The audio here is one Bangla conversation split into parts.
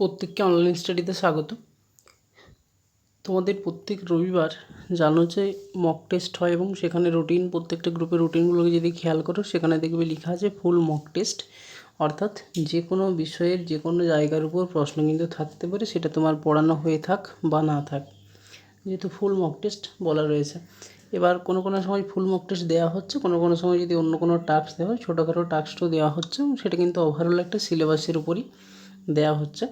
প্রত্যেককে অনলাইন স্টাডিতে স্বাগত। তোমাদের প্রত্যেক রবিবার জানো যে মক টেস্ট হয় এবং সেখানে রুটিন, প্রত্যেকটা গ্রুপের রুটিনগুলোকে যদি খেয়াল করো সেখানে দেখবে লেখা আছে ফুল মক টেস্ট। অর্থাৎ যে কোনো বিষয়ের যে কোনো জায়গার উপর প্রশ্ন কিন্তু থাকতে পারে, সেটা তোমার পড়ানো হয়ে থাক বা না থাক, যেহেতু ফুল মক টেস্ট বলা রয়েছে। এবার কোনো সময় ফুল মক টেস্ট দেওয়া হচ্ছে, কোনো সময় যদি অন্য কোনো টাস্ক দেওয়া হয়, ছোটোখাটো টাস্কও দেওয়া হচ্ছে, এবং সেটা কিন্তু ওভারঅল একটা সিলেবাসের উপরই দেওয়া হচ্ছে।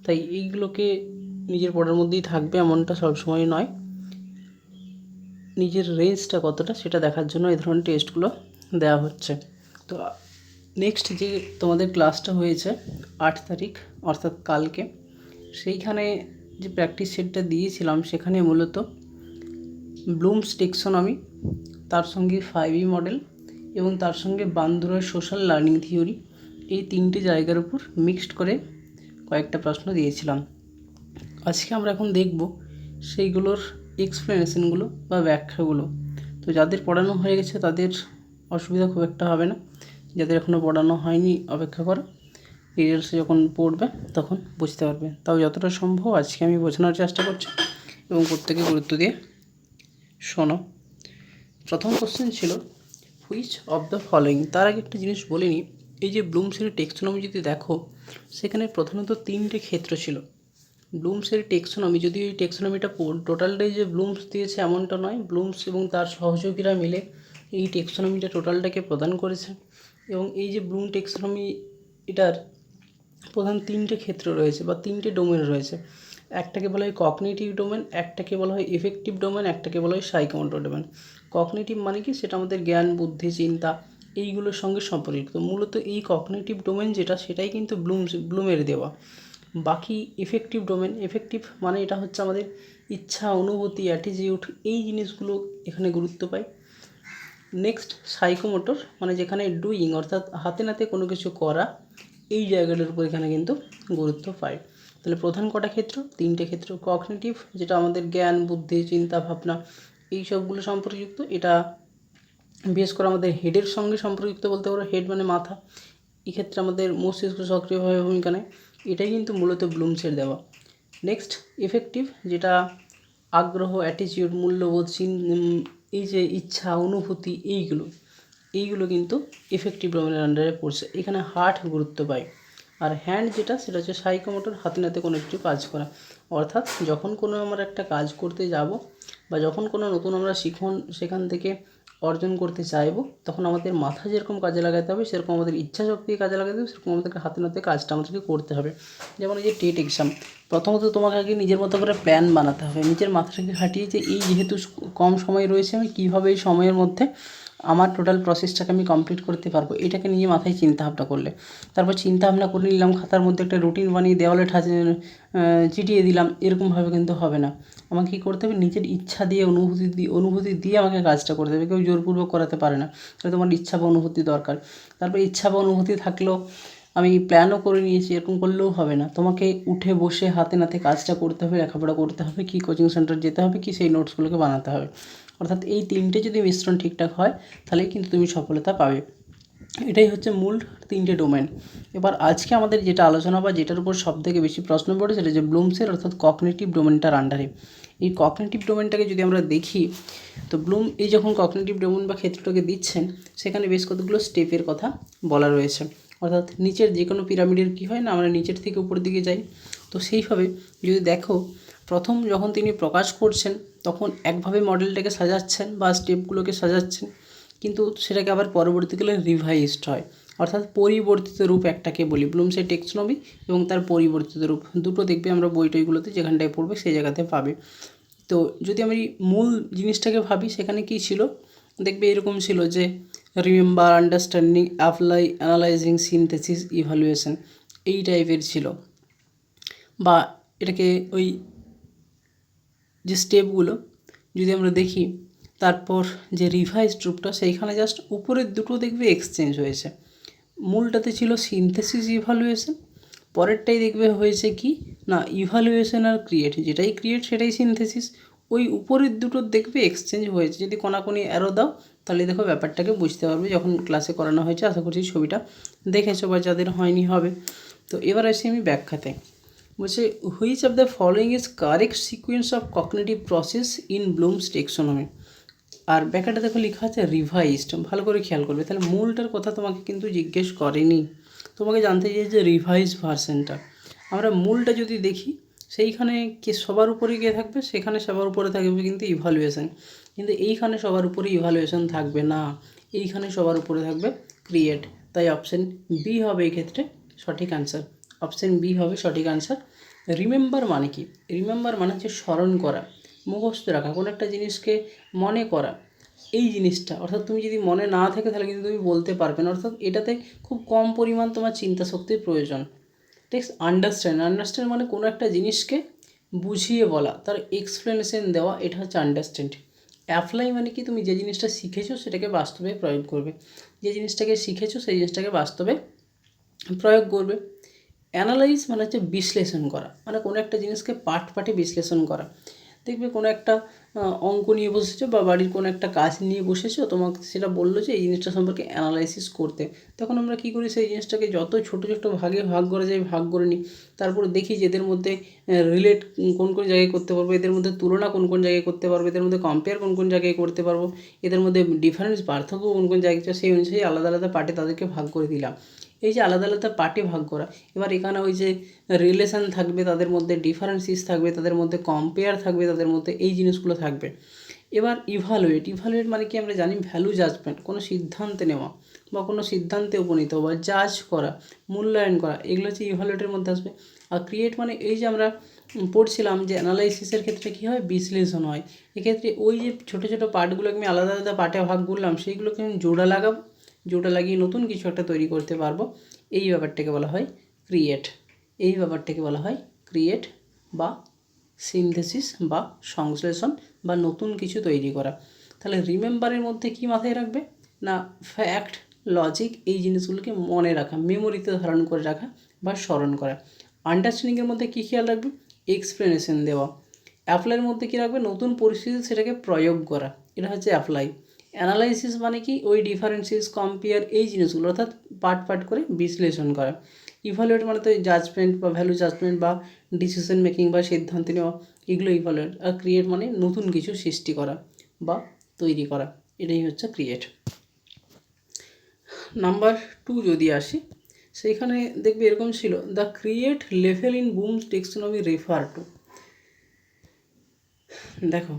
তাই এইগুলোকে নিজের পড়ার মধ্যেই থাকবে এমনটা সবসময় নয়, নিজের রেঞ্জটা কতটা সেটা দেখার জন্য এই ধরনের টেস্টগুলো দেওয়া হচ্ছে। তো নেক্সট যে তোমাদের ক্লাসটা হয়েছে 8 তারিখ অর্থাৎ কালকে, সেইখানে যে প্র্যাকটিস সেটটা দিয়েছিলাম সেখানে মূলত ব্লুমস টেক্সোনমি, তার সঙ্গে 5E মডেল এবং তার সঙ্গে বান্দুরার সোশ্যাল লার্নিং থিওরি, এই তিনটে জায়গার উপর মিক্সড করে কয়েকটা প্রশ্ন দিয়েছিলাম। আজকে আমরা এখন দেখব সেইগুলোর এক্সপ্লেনেশনগুলো বা ব্যাখ্যাগুলো। তো যাদের পড়ানো হয়ে গেছে তাদের অসুবিধা খুব একটা হবে না, যাদের এখনও পড়ানো হয়নি অপেক্ষা করো, রিজাল্টসে যখন পড়বে তখন বুঝতে পারবে। তাও যতটা সম্ভব আজকে আমি বোঝানোর চেষ্টা করছি এবং প্রত্যেকে গুরুত্ব দিয়ে শোনো। প্রথম কোশ্চেন ছিল হুইচ অফ দ্য ফলোয়িং। তার আগে একটা জিনিস বলে নিই, এই যে ব্লুমসের টেক্সোনমি যদি দেখো, সেখানে প্রধানত তিনটে ক্ষেত্র ছিল। ব্লুমসের টেক্সোনমি, যদি এই টেক্সোনমিটা টোটালটাই যে ব্লুমস দিয়েছে এমনটা নয়, ব্লুমস এবং তার সহযোগীরা মিলে এই টেক্সোনমিটা টোটালটাকে প্রদান করেছে। এবং এই যে ব্লুম টেক্সোনমি, এটার প্রধান তিনটে ক্ষেত্র রয়েছে বা তিনটে ডোমেন রয়েছে। একটাকে বলা হয় কগনিটিভ ডোমেন, একটাকে বলা হয় এফেক্টিভ ডোমেন, একটাকে বলা হয় সাইকোমোটর ডোমেন। কগনিটিভ মানে কি, সেটা আমাদের জ্ঞান, বুদ্ধি, চিন্তা এইগুলোর সঙ্গে সম্পর্কিত। মূলত এই কগনিটিভ ডোমেন যেটা, সেটাই কিন্তু ব্লুমের দেওয়া। বাকি এফেক্টিভ ডোমেন, এফেক্টিভ মানে এটা হচ্ছে আমাদের ইচ্ছা, অনুভূতি, অ্যাটিটিউড, এই জিনিসগুলো এখানে গুরুত্ব পায়। নেক্সট সাইকোমোটর মানে যেখানে ডুইং অর্থাৎ হাতে নাতে কোনো কিছু করা, এই জায়গাটার উপর এখানে কিন্তু গুরুত্ব পায়। তাহলে প্রধান কটা ক্ষেত্র? তিনটে ক্ষেত্র। কগনিটিভ যেটা আমাদের জ্ঞান, বুদ্ধি, চিন্তা, ভাবনা এই সবগুলো সম্পর্কযুক্ত, এটা বিশেষ করে আমাদের হেডের সঙ্গে সম্পর্কযুক্ত বলতে পারো, হেড মানে মাথা, এক্ষেত্রে আমাদের মস্তিষ্ক সক্রিয়ভাবে ভূমিকা নেয়, এটাই কিন্তু মূলত ব্লুমসের দেওয়া। নেক্সট এফেক্টিভ, যেটা আগ্রহ, অ্যাটিটিউড, মূল্যবোধ, এই যে ইচ্ছা, অনুভূতি, এইগুলো কিন্তু এফেক্টিভ ডোমেনের আন্ডারে পড়ছে। এখানে হার্ট গুরুত্ব পায়। আর হ্যান্ড যেটা, সেটা হচ্ছে সাইকোমোটর, হাতে নাতে কোনো একটু কাজ করা। অর্থাৎ যখন কোনো আমরা একটা কাজ করতে যাব বা যখন কোনো নতুন আমরা সেখান থেকে অর্জন করতে চাইব, তখন আমাদের মাথা যেরকম কাজে লাগাতে হবে, সেরকম আমাদের ইচ্ছা শক্তি কাজে লাগাতে হবে, সেরকম আমাদেরকে হাতে নাতে কাজটা আমাদেরকে করতে হবে। যেমন এই যে টেট এক্সাম, প্রথমত তোমাকে আগে নিজের মতো করে প্ল্যান বানাতে হবে, নিজের মাথাটাকে খাটিয়ে যে এই যেহেতু কম সময় রয়েছে, আমি কীভাবে এই সময়ের মধ্যে আমার টোটাল প্রসেসটাকে আমি কমপ্লিট করতে পারবো, এটাকে নিয়ে মাথায় চিন্তাভাবনা করলে, তারপর চিন্তাভাবনা করে নিলাম, খাতার মধ্যে একটা রুটিন বানিয়ে দেওয়ালে চিটিয়ে দিলাম, এরকমভাবে কিন্তু হবে না। আমাকে কী করতে হবে, নিজের ইচ্ছা দিয়ে, অনুভূতি দিয়ে আমাকে কাজটা করতে হবে, কেউ জোরপূর্বক করাতে পারে না। তাহলে তোমার ইচ্ছা বা অনুভূতি দরকার। তারপর ইচ্ছা বা অনুভূতি থাকলেও আমি প্ল্যানও করে নিয়েছি, এরকম করলেও হবে না। তোমাকে উঠে বসে হাতে নাতে কাজটা করতে হবে, লেখাপড়া করতে হবে, কি কোচিং সেন্টার যেতে হবে, কি সেই নোটসগুলোকে বানাতে হবে। অর্থাৎ এই তিনটে যদি মিশ্রণ ঠিকঠাক হয়, তাহলেই কিন্তু তুমি সফলতা পাবে। এটাই হচ্ছে মূল তিনটে ডোমেন। এবার আজকে আমাদের যেটা আলোচনা বা যেটার উপর সবথেকে বেশি প্রশ্ন পড়ে, সেটা যে ব্লুমসের অর্থাৎ কগনিটিভ ডোমেনটার আন্ডারে। এই কগনিটিভ ডোমেনটাকে যদি আমরা দেখি, তো ব্লুম এই যখন কগনিটিভ ডোমেন বা ক্ষেত্রটাকে দিচ্ছেন, সেখানে বেশ কতগুলো স্টেপের কথা বলা রয়েছে। অর্থাৎ নিচের যে কোনো পিরামিডের কী হয় না, আমরা নিচের থেকে উপরের দিকে যাই। তো সেইভাবে যদি দেখো, প্রথম যখন তিনি প্রকাশ করছেন, তখন একভাবে মডেলটাকে সাজাচ্ছেন বা স্টেপগুলোকে সাজাচ্ছেন, কিন্তু সেটাকে আবার পরবর্তীকালে রিভাইজড হয়, অর্থাৎ পরিবর্তিত রূপ একটাকে বলি। ব্লুমসের টেক্সোনমি এবং তার পরিবর্তিত রূপ দুটো দেখবে আমরা বই টইগুলোতে, যেখানটায় পড়বে সেই জায়গাতে পাবে। তো যদি আমি মূল জিনিসটাকে ভাবি, সেখানে কী ছিল, দেখবে এরকম ছিল যে remember, understanding, apply, analysing, synthesis, evaluation, এই টাইপের ছিল। বা এটাকে ওই যে স্টেপগুলো যদি আমরা দেখি, তারপর যে রিভাইজড রূপটা, সেইখানে জাস্ট উপরের দুটো দেখবে এক্সচেঞ্জ হয়েছে। মূলটাতে ছিল সিনথেসিস, ইভ্যালুয়েশন, পরেরটাই দেখবে হয়েছে কি না, ইভ্যালুয়েশন আর ক্রিয়েট, যেটাই ক্রিয়েট সেটাই সিনথেসিস। ওই উপরের দুটোর দেখবে এক্সচেঞ্জ হয়েছে। যদি কোনাকুনি অ্যারো দাও, তাহলে দেখো ব্যাপারটাকে বুঝতে পারবে, যখন ক্লাসে করানো হয়েছে। আশা করছি ছবিটা দেখেছো, বা যাদের হয়নি হবে। তো এবার আসি আমি ব্যাখ্যাতে। বলছে which of the following is correct sequence of cognitive process in Bloom's taxonomy. আর ব্যাখ্যাটা দেখো লেখা আছে রিভাইজড, ভালো করে খেয়াল করবে। তাহলে মূলটার কথা তোমাকে কিন্তু জিজ্ঞেস করেনি, তোমাকে জানতে চাইছে যে রিভাইজ ভার্সনটা। আমরা মূলটা যদি দেখি সেইখানে কে সবার উপরে গিয়ে থাকবে, সেখানে সবার উপরে থাকবে কিন্তু ইভালুয়েশন, কিন্তু এইখানে সবার উপরে ইভালুয়েশন থাকবে না, এইখানে সবার উপরে থাকবে ক্রিয়েট। তাই অপশান বি হবে এই ক্ষেত্রে সঠিক আনসার, অপশান বি হবে সঠিক আনসার। রিমেম্বার মানে কি? রিমেম্বার মানে হচ্ছে স্মরণ করা, মুখস্থ রাখা, কোনো একটা জিনিসকে মনে করা। এই জিনিসটা অর্থাৎ তুমি যদি মনে না থাকে তাহলে কিন্তু তুমি বলতে পারবে না, অর্থাৎ এটাতে খুব কম পরিমাণ তোমার চিন্তা শক্তির প্রয়োজন। Next understand. আন্ডারস্ট্যান্ড মানে কোনো একটা জিনিসকে বুঝিয়ে বলা, তার এক্সপ্লেনেশন দেওয়া, এটা হচ্ছে আন্ডারস্ট্যান্ড। অ্যাপ্লাই মানে কি? তুমি যে জিনিসটা শিখেছো সেটাকে বাস্তবে প্রয়োগ করবে, যে জিনিসটাকে শিখেছো সেই জিনিসটাকে বাস্তবে প্রয়োগ করবে। অ্যানালাইজ মানে হচ্ছে বিশ্লেষণ করা, মানে কোনো একটা জিনিসকে পার্ট পার্টে বিশ্লেষণ করা। দেখবে কোনো একটা অঙ্ক নিয়ে বসেছো বা বাড়ির কোনো একটা কাজ নিয়ে বসেছো, তোমাকে সেটা বললো যে এই জিনিসটা সম্পর্কে অ্যানালাইসিস করতে। তখন আমরা কী করি? সেই জিনিসটাকে যত ছোটো ছোটো ভাগে ভাগ করা যায় ভাগ করে নিই, তারপর দেখি যে এদের মধ্যে রিলেট কোন কোন জায়গায় করতে পারবো, এদের মধ্যে তুলনা কোন কোন জায়গায় করতে পারবো, এদের মধ্যে কম্পেয়ার কোন কোন জায়গায় করতে পারবো, এদের মধ্যে ডিফারেন্স পার্থক্য কোন কোন জায়গায়, সেই অনুযায়ী আলাদা আলাদা পার্টে তাদেরকে ভাগ করে দিলাম। এই যে আলাদা আলাদা পার্টে ভাগ করা, এবার এখানে ওই যে রিলেশান থাকবে, তাদের মধ্যে ডিফারেন্সিস থাকবে, তাদের মধ্যে কম্পেয়ার থাকবে, তাদের মধ্যে এই জিনিসগুলো থাকবে। এবার ইভালুয়েট। ইভালুয়েট মানে কি? আমরা জানি ভ্যালু জাজমেন্ট, কোনো সিদ্ধান্তে নেওয়া বা কোনো সিদ্ধান্তে উপনীত হওয়া, জাজ করা, মূল্যায়ন করা, এগুলো হচ্ছে ইভালুয়েটের মধ্যে আসবে। আর ক্রিয়েট মানে এই যে আমরা পড়ছিলাম যে অ্যানালাইসিসের ক্ষেত্রে কী হয়? বিশ্লেষণ হয়। এক্ষেত্রে ওই যে ছোটো ছোটো পার্টগুলোকে আমি আলাদা আলাদা পার্টে ভাগ করলাম, সেইগুলোকে আমি জোড়া লাগাবো, জোড়া লাগিয়ে নতুন কিছু একটা তৈরি করতে পারবো। এই ব্যাপারটাকে বলা হয় ক্রিয়েট। এই ব্যাপারটাকে বলা হয় ক্রিয়েট বা সিনথেসিস বা সংশ্লেষণ বা নতুন কিছু তৈরি করা। তাহলে রিমেম্বারের মধ্যে কি মাথায় রাখবে? না ফ্যাক্ট, লজিক, এই জিনিসগুলোকে মনে রাখা, মেমোরিতে ধারণ করে রাখা বা স্মরণ করা। আন্ডারস্ট্যান্ডিংয়ের মধ্যে কী খেয়াল রাখবে? এক্সপ্লেনেশন দেওয়া। অ্যাপ্লাইয়ের মধ্যে কী রাখবে? নতুন পরিস্থিতি সেটাকে প্রয়োগ করা, এটা হচ্ছে অ্যাপ্লাই। অ্যানালাইসিস মানে কি? ওই ডিফারেন্সিস, কম্পেয়ার, এই জিনিসগুলো অর্থাৎ পার্ট পার্ট করে বিশ্লেষণ করা। ইভালুয়েট মানে তো জাজমেন্ট বা ভ্যালু জাজমেন্ট বা ডিসিশন মেকিং বা সিদ্ধান্ত নেওয়া, এগুলো ইভালুয়েট। আর ক্রিয়েট মানে নতুন কিছু সৃষ্টি করা বা তৈরি করা, এটাই হচ্ছে ক্রিয়েট। নাম্বার 2 যদি আসি, সেইখানে দেখবে এরকম ছিল, the create level in Bloom's টেক্সোনমি refer to. দেখো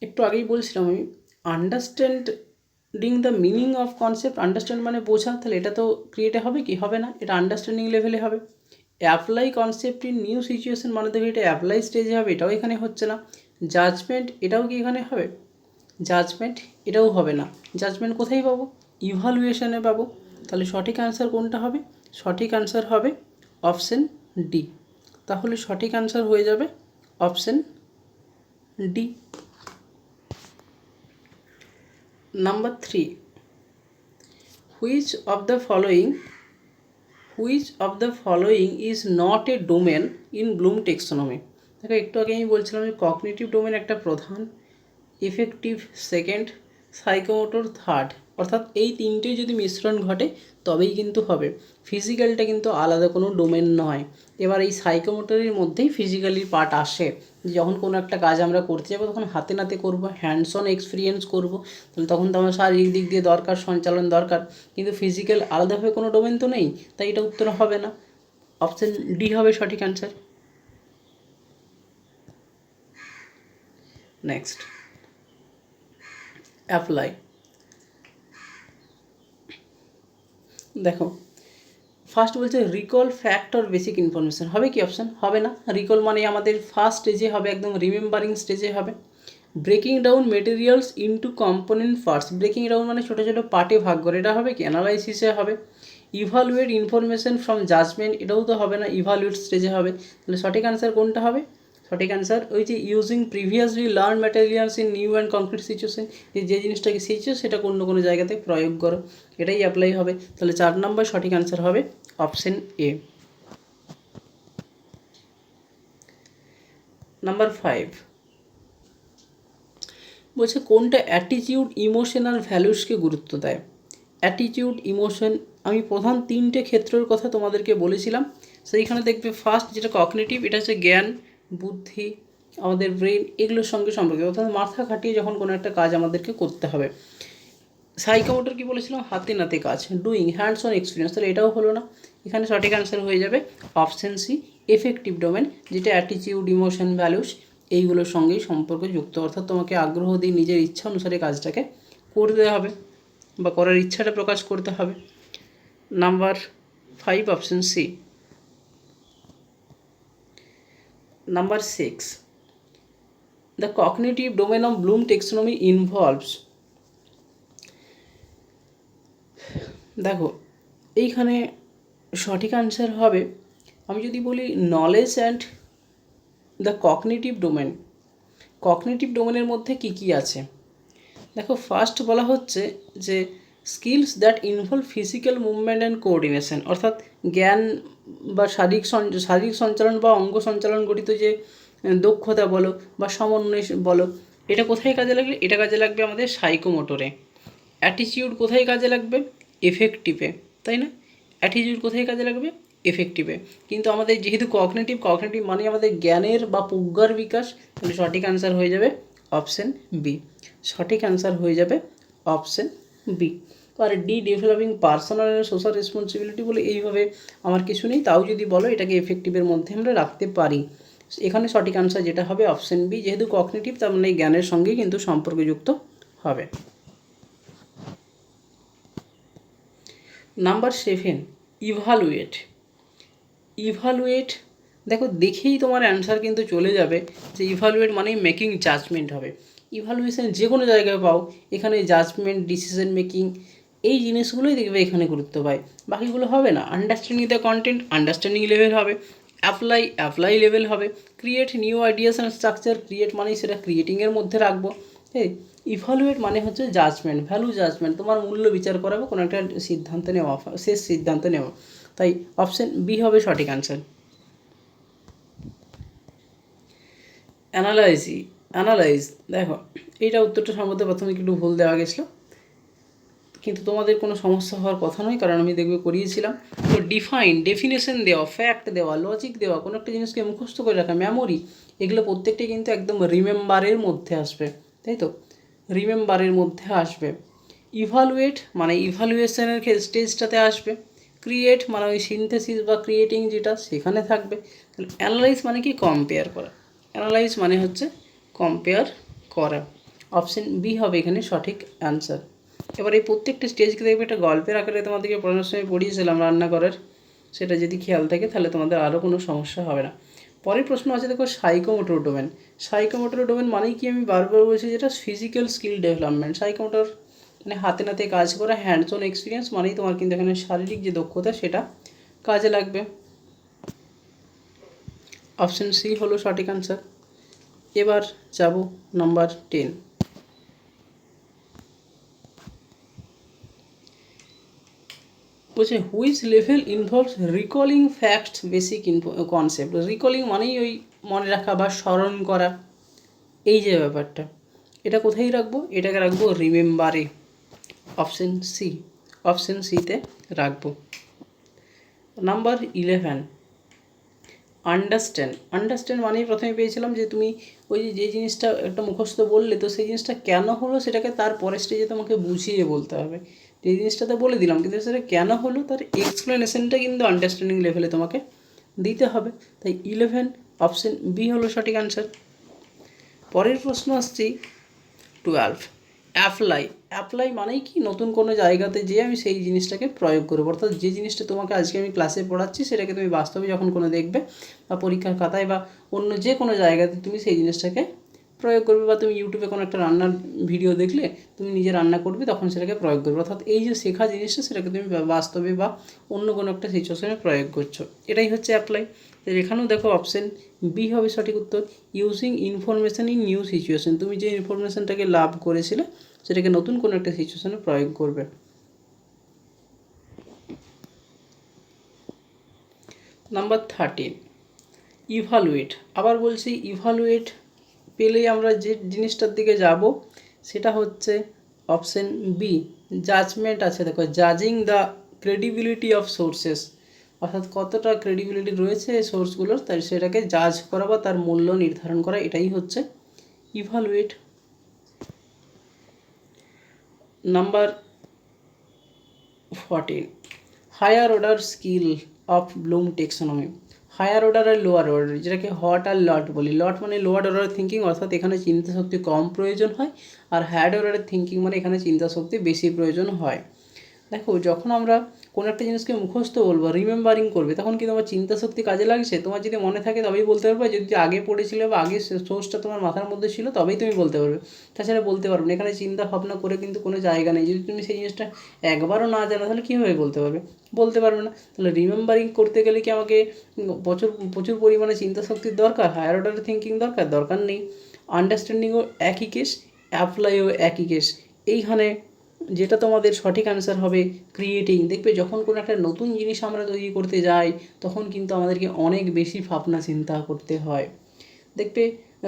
একটু আগেই বলছিলাম আমি, understanding the meaning of concept. Understand মানে বোঝা, তাহলে এটা তো ক্রিয়েটে হবে কি? হবে না, এটা আন্ডারস্ট্যান্ডিং লেভেলে হবে। Apply concept in new situation মানে দেখো এটা অ্যাপ্লাই স্টেজে হবে, এটাও এখানে হচ্ছে না। জাজমেন্ট, এটাও কি এখানে হবে? জাজমেন্ট এটাও হবে না। জাজমেন্ট কোথায় পাবো? ইভালুয়েশনে পাবো। তাহলে সঠিক আনসার কোনটা হবে? সঠিক আনসার হবে অপশন ডি। তাহলে সঠিক আনসার হয়ে যাবে option D. Number 3, which of the following is not a domain in Bloom টেক্সোনমি। দেখো একটু আগে আমি বলছিলাম যে কগনিটিভ ডোমেন একটা প্রধান, এফেক্টিভ সেকেন্ড, সাইকোমোটর থার্ড, অর্থাৎ এই তিনটে যদি মিশ্রণ ঘটে তবেই কিন্তু হবে। ফিজিক্যালটা কিন্তু আলাদা কোনো ডোমেন নয়। এবার এই সাইকোমোটরের মধ্যেই ফিজিক্যালির পার্ট আসে। যখন কোনো একটা কাজ আমরা করতে যাবো তখন হাতে নাতে করবো, হ্যান্ডস অন এক্সপিরিয়েন্স করবো, তাহলে তখন তো আমার শারীরিক দিক দিয়ে দরকার, সঞ্চালন দরকার, কিন্তু ফিজিক্যাল আলাদাভাবে কোনো ডোমেন তো নেই, তাই এটা উত্তর হবে না। অপশান ডি হবে সঠিক অ্যান্সার। Next apply. দেখো ফার্স্ট বলছে recall fact or basic information, হবে কি? অপশান হবে না। রিকল মানে আমাদের ফার্স্ট স্টেজে হবে, একদম রিমেম্বারিং স্টেজে হবে। Breaking down materials into component parts, breaking down মানে ছোটো ছোটো পার্টে ভাগ করে, এটা হবে কি? অ্যানালাইসিসে হবে। ইভালুয়েট ইনফরমেশান ফ্রম জাজমেন্ট, এটাও তো হবে না, ইভালুয়েট স্টেজে হবে। তাহলে সঠিক অ্যান্সার কোনটা হবে? সঠিক অ্যান্সার ওই যে using previously learn materials in new and concrete situation, যে জিনিসটাকে শিখছো সেটা কোনো কোনো জায়গাতে প্রয়োগ করো, এটাই অ্যাপ্লাই হবে। তাহলে 4 নম্বর সঠিক অ্যান্সার হবে অপশন এ। নাম্বার 5 বলছে কোনটা অ্যাটিটিউড, ইমোশন আর ভ্যালুসকে গুরুত্ব দেয়। অ্যাটিটিউড, ইমোশন, আমি প্রধান 3টে ক্ষেত্রের কথা তোমাদেরকে বলেছিলাম, সেইখানে দেখবে ফার্স্ট যেটা কগনিটিভ, এটা হচ্ছে জ্ঞান, বুদ্ধি, আমাদের ব্রেন, এগুলোর সঙ্গে সম্পর্কিত, অর্থাৎ মাথা খাটিয়ে যখন কোনো একটা কাজ আমাদেরকে করতে হবে। সাইকোমোটর কি বলেছিলাম, হাতে নাতে কাজ, ডুইং, হ্যান্ডস অন এক্সপিরিয়েন্স, তাহলে এটাও হলো না। এখানে সঠিক অ্যান্সার হয়ে যাবে অপশন সি, এফেক্টিভ ডোমেন, যেটা অ্যাটিটিউড, ইমোশন, ভ্যালুস এইগুলোর সঙ্গেই সম্পর্কযুক্ত, অর্থাৎ তোমাকে আগ্রহ দিয়ে নিজের ইচ্ছা অনুসারে কাজটাকে করতে হবে বা করার ইচ্ছাটা প্রকাশ করতে হবে। Number 5 option C. Number 6, the cognitive domain of Bloom taxonomy involves, দেখো এইখানে সঠিক আনসার হবে, আমি যদি বলি knowledge and the cognitive domain, cognitive ডোমেনের মধ্যে কি কি আছে। দেখো ফার্স্ট বলা হচ্ছে যে skills that involve physical movement and coordination, অর্থাৎ জ্ঞান বা শারীরিক সঞ্চালন বা অঙ্গ সঞ্চালন গঠিত যে দক্ষতা বলো বা সমন্বয় বলো, এটা কোথায় কাজে লাগবে, এটা কাজে লাগবে আমাদের সাইকোমোটরে। অ্যাটিটিউড কোথায় কাজে লাগবে, এফেক্টিভে, তাই না? অ্যাটিটিউড কোথায় কাজে লাগবে, এফেক্টিভে। কিন্তু আমাদের যেহেতু কগনিটিভ মানে আমাদের জ্ঞানের বা প্রজ্ঞার বিকাশ, তাহলে সঠিক অ্যান্সার হয়ে যাবে অপশন বি, সঠিক অ্যান্সার হয়ে যাবে অপশন বি। আর D, developing personal and social responsibility বলে এইভাবে আমার কিছু নেই, তাও যদি বলো এটাকে এফেক্টিভের মধ্যে আমরা রাখতে পারি। এখানে সঠিক অ্যান্সার যেটা হবে অপশন বি, যেহেতু কগনিটিভ তার মানে জ্ঞানের সঙ্গে কিন্তু সম্পর্কযুক্ত হবে। Number 7, evaluate. ইভালুয়েট, দেখো দেখেই তোমার অ্যান্সার কিন্তু চলে যাবে যে ইভালুয়েট মানেই মেকিং জাজমেন্ট হবে। ইভালুয়েশন যে কোনো জায়গায় পাও, এখানে জাজমেন্ট, ডিসিশন মেকিং, এই জিনিসগুলোই দেখবে এখানে গুরুত্ব পায়, বাকিগুলো হবে না। Understanding the content, understanding level হবে। অ্যাপ্লাই লেভেল হবে। Create new ideas and structure, create মানেই সেটা ক্রিয়েটিংয়ের মধ্যে রাখবো। হ্যাঁ, ইভালুয়েট মানে হচ্ছে জাজমেন্ট, ভ্যালু জাজমেন্ট, তোমার মূল্য বিচার করাবো, কোনো একটা সিদ্ধান্ত নেওয়া, শেষ সিদ্ধান্ত নেওয়া। তাই অপশন বি হবে সঠিক অ্যান্সার। অ্যানালাইজ, দেখো এইটা উত্তরটা সম্ভবত প্রথমে একটু ভুল দেওয়া গেছিলো, কিন্তু তোমাদের কোনো সমস্যা হওয়ার কথা নয়, কারণ আমি দেখবে করিয়েছিলাম। তো ডেফিনেশন দেওয়া, ফ্যাক্ট দেওয়া, লজিক দেওয়া, কোনো একটা জিনিসকে মুখস্থ করে রাখা, মেমোরি, এগুলো প্রত্যেকটাই কিন্তু একদম রিমেম্বারের মধ্যে আসবে, তাই তো, রিমেম্বারের মধ্যে আসবে। ইভালুয়েট মানে ইভালুয়েশনের স্টেজটাতে আসবে। ক্রিয়েট মানে ওই সিনথেসিস বা ক্রিয়েটিং যেটা সেখানে থাকবে। তাহলে অ্যানালাইজ মানে কি, কম্পেয়ার করা, অ্যানালাইজ মানে হচ্ছে কম্পেয়ার করা। অপশন বি হবে এখানে সঠিক অ্যান্সার। এবার এই প্রত্যেকটা স্টেজকে দেখবে একটা গল্পের আকারে তোমাদেরকে পড়ানোর সময় পড়িয়েছিলাম রান্নাঘরের, সেটা যদি খেয়াল থাকে তাহলে তোমাদের আরও কোনো সমস্যা হবে না। পরের প্রশ্ন আছে দেখো, সাইকোমোটর ডোমেন। সাইকোমোটর ডোমেন মানেই কি, আমি বারবার বলছি, যেটা ফিজিক্যাল স্কিল ডেভেলপমেন্ট। সাইকোমোটর মানে হাতে নাতে কাজ করা, হ্যান্ডস অন এক্সপিরিয়েন্স মানেই তোমার কিন্তু এখানে শারীরিক যে দক্ষতা সেটা কাজে লাগবে। অপশন সি হলো সঠিক আনসার। এবার যাব নাম্বার 10। বলছে which level involves recalling facts basic concept. Recalling মানেই ওই মনে রাখা বা স্মরণ করা, এই যে ব্যাপারটা, এটা কোথায় রাখবো, এটাকে রাখবো রিমেম্বারে। অপশন সি, অপশন সিতে রাখবো। নাম্বার 11, আন্ডারস্ট্যান্ড মানেই প্রথমে পেয়েছিলাম যে তুমি ওই যে জিনিসটা একটা মুখস্থ বললে, তো সেই জিনিসটা কেন হলো সেটাকে তার পরের স্টেজে তোমাকে বুঝিয়ে বলতে হবে। এই জিনিসটা তো বলে দিলাম, কিন্তু সেটা কেন হলো তার এক্সপ্লেনেশনটা কিন্তু আন্ডারস্ট্যান্ডিং লেভেলে তোমাকে দিতে হবে। তাই 11 অপশন বি হলো সঠিক অ্যান্সার। পরের প্রশ্ন আসছি 12, অ্যাপ্লাই মানেই কি, নতুন কোনো জায়গাতে যেয়ে আমি সেই জিনিসটাকে প্রয়োগ করবো, অর্থাৎ যে জিনিসটা তোমাকে আজকে আমি ক্লাসে পড়াচ্ছি সেটাকে তুমি বাস্তবে যখন কোনো দেখবে বা পরীক্ষার খাতায় বা অন্য যে কোনো জায়গাতে তুমি সেই জিনিসটাকে প্রয়োগ করবে, বা তুমি ইউটিউবে কোনো একটা রান্নার ভিডিও দেখলে তুমি নিজে রান্না করবে, তখন সেটাকে প্রয়োগ করবে। অর্থাৎ এই যে শেখা জিনিসটা সেটাকে তুমি বাস্তবে বা অন্য কোনো একটা সিচুয়েশনে প্রয়োগ করছো, এটাই হচ্ছে অ্যাপ্লাই। তো এখানেও দেখো অপশন বি হবে সঠিক উত্তর, using information in new situation, তুমি যে ইনফরমেশানটাকে লাভ করেছিলে সেটাকে নতুন কোনো একটা সিচুয়েশনে প্রয়োগ করবে। Number 13, evaluate. আবার বলছি ইভালুয়েট পেলেই আমরা যে জিনিসটার দিকে যাব সেটা হচ্ছে অপশন বি, জাজমেন্ট আছে। দেখো জাজিং দ্য ক্রেডিবিলিটি অফ সোর্সেস, অর্থাৎ কতটা ক্রেডিবিলিটি রয়েছে এই সোর্সগুলোর, তাই সেটাকে জাজ করা বা তার মূল্য নির্ধারণ করা, এটাই হচ্ছে evaluate. Number 14, higher order skill of Bloom taxonomy. Higher order আর লোয়ার অর্ডার, যেটাকে হট আর লট বলি। লট মানে লোয়ার অর্ডার থিঙ্কিং, অর্থাৎ এখানে চিন্তা শক্তি কম প্রয়োজন হয়, আর হায়ার অর্ডারের থিঙ্কিং মানে এখানে চিন্তা শক্তি বেশি প্রয়োজন হয়। দেখো, যখন আমরা কোনো একটা জিনিসকে মুখস্থ বলবো, রিমেম্বারিং করবে, তখন কি তোমার চিন্তা শক্তি কাজে লাগছে? তোমার যদি মনে থাকে তবেই বলতে পারবে, যদি আগে পড়েছিলে বা আগে সোর্সটা তোমার মাথার মধ্যে ছিল তবেই তুমি বলতে পারবে, তাছাড়া বলতে পারবে না। এখানে চিন্তা ভাবনা করে কিন্তু কোনো জায়গা নেই। যদি তুমি সেই জিনিসটা একবারও না জানো তাহলে কীভাবে বলতে পারবে? বলতে পারবে না। তাহলে রিমেম্বারিং করতে গেলে কি আমাকে প্রচুর প্রচুর পরিমাণে চিন্তা শক্তির দরকার? হায়ার অর্ডারের থিঙ্কিং দরকার নেই। আন্ডারস্ট্যান্ডিংও একই কেস, অ্যাপ্লাইও একই কেস। এইখানে যেটা তোমাদের সঠিক অ্যান্সার হবে ক্রিয়েটিং। দেখবে যখন কোনো একটা নতুন জিনিস আমরা তৈরি করতে যাই তখন কিন্তু আমাদেরকে অনেক বেশি ভাবনা চিন্তা করতে হয়। দেখবে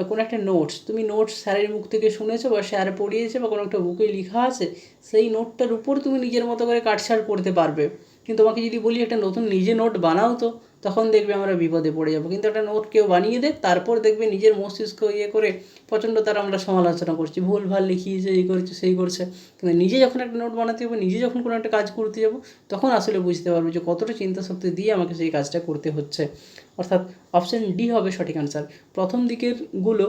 কোনো একটা নোটস, তুমি নোটস স্যারের মুখ থেকে শুনেছো বা স্যার পড়িয়েছে বা কোনো একটা বুকে লেখা আছে, সেই নোটটার উপর তুমি নিজের মতো করে কাটছাড় করতে পারবে। কিন্তু তোমাকে যদি বলি একটা নতুন নিজে নোট বানাও, তো তখন দেখবে আমরা বিপদে পড়ে যাবো। কিন্তু একটা নোট কেউ বানিয়ে দেয়, তারপর দেখবে নিজের মস্তিষ্ক করে প্রচণ্ড তার আমরা সমালোচনা করছি, ভুল ভাল লিখিয়েছে, এই করছে সেই করছে। কিন্তু নিজে যখন একটা নোট বানাতে যাবো, নিজে যখন কোনো একটা কাজ করতে যাবো, তখন আসলে বুঝতে পারবো যে কতটা চিন্তা শক্তি দিয়ে আমাকে সেই কাজটা করতে হচ্ছে। অর্থাৎ অপশান ডি হবে সঠিক অ্যান্সার। প্রথম দিকেরগুলো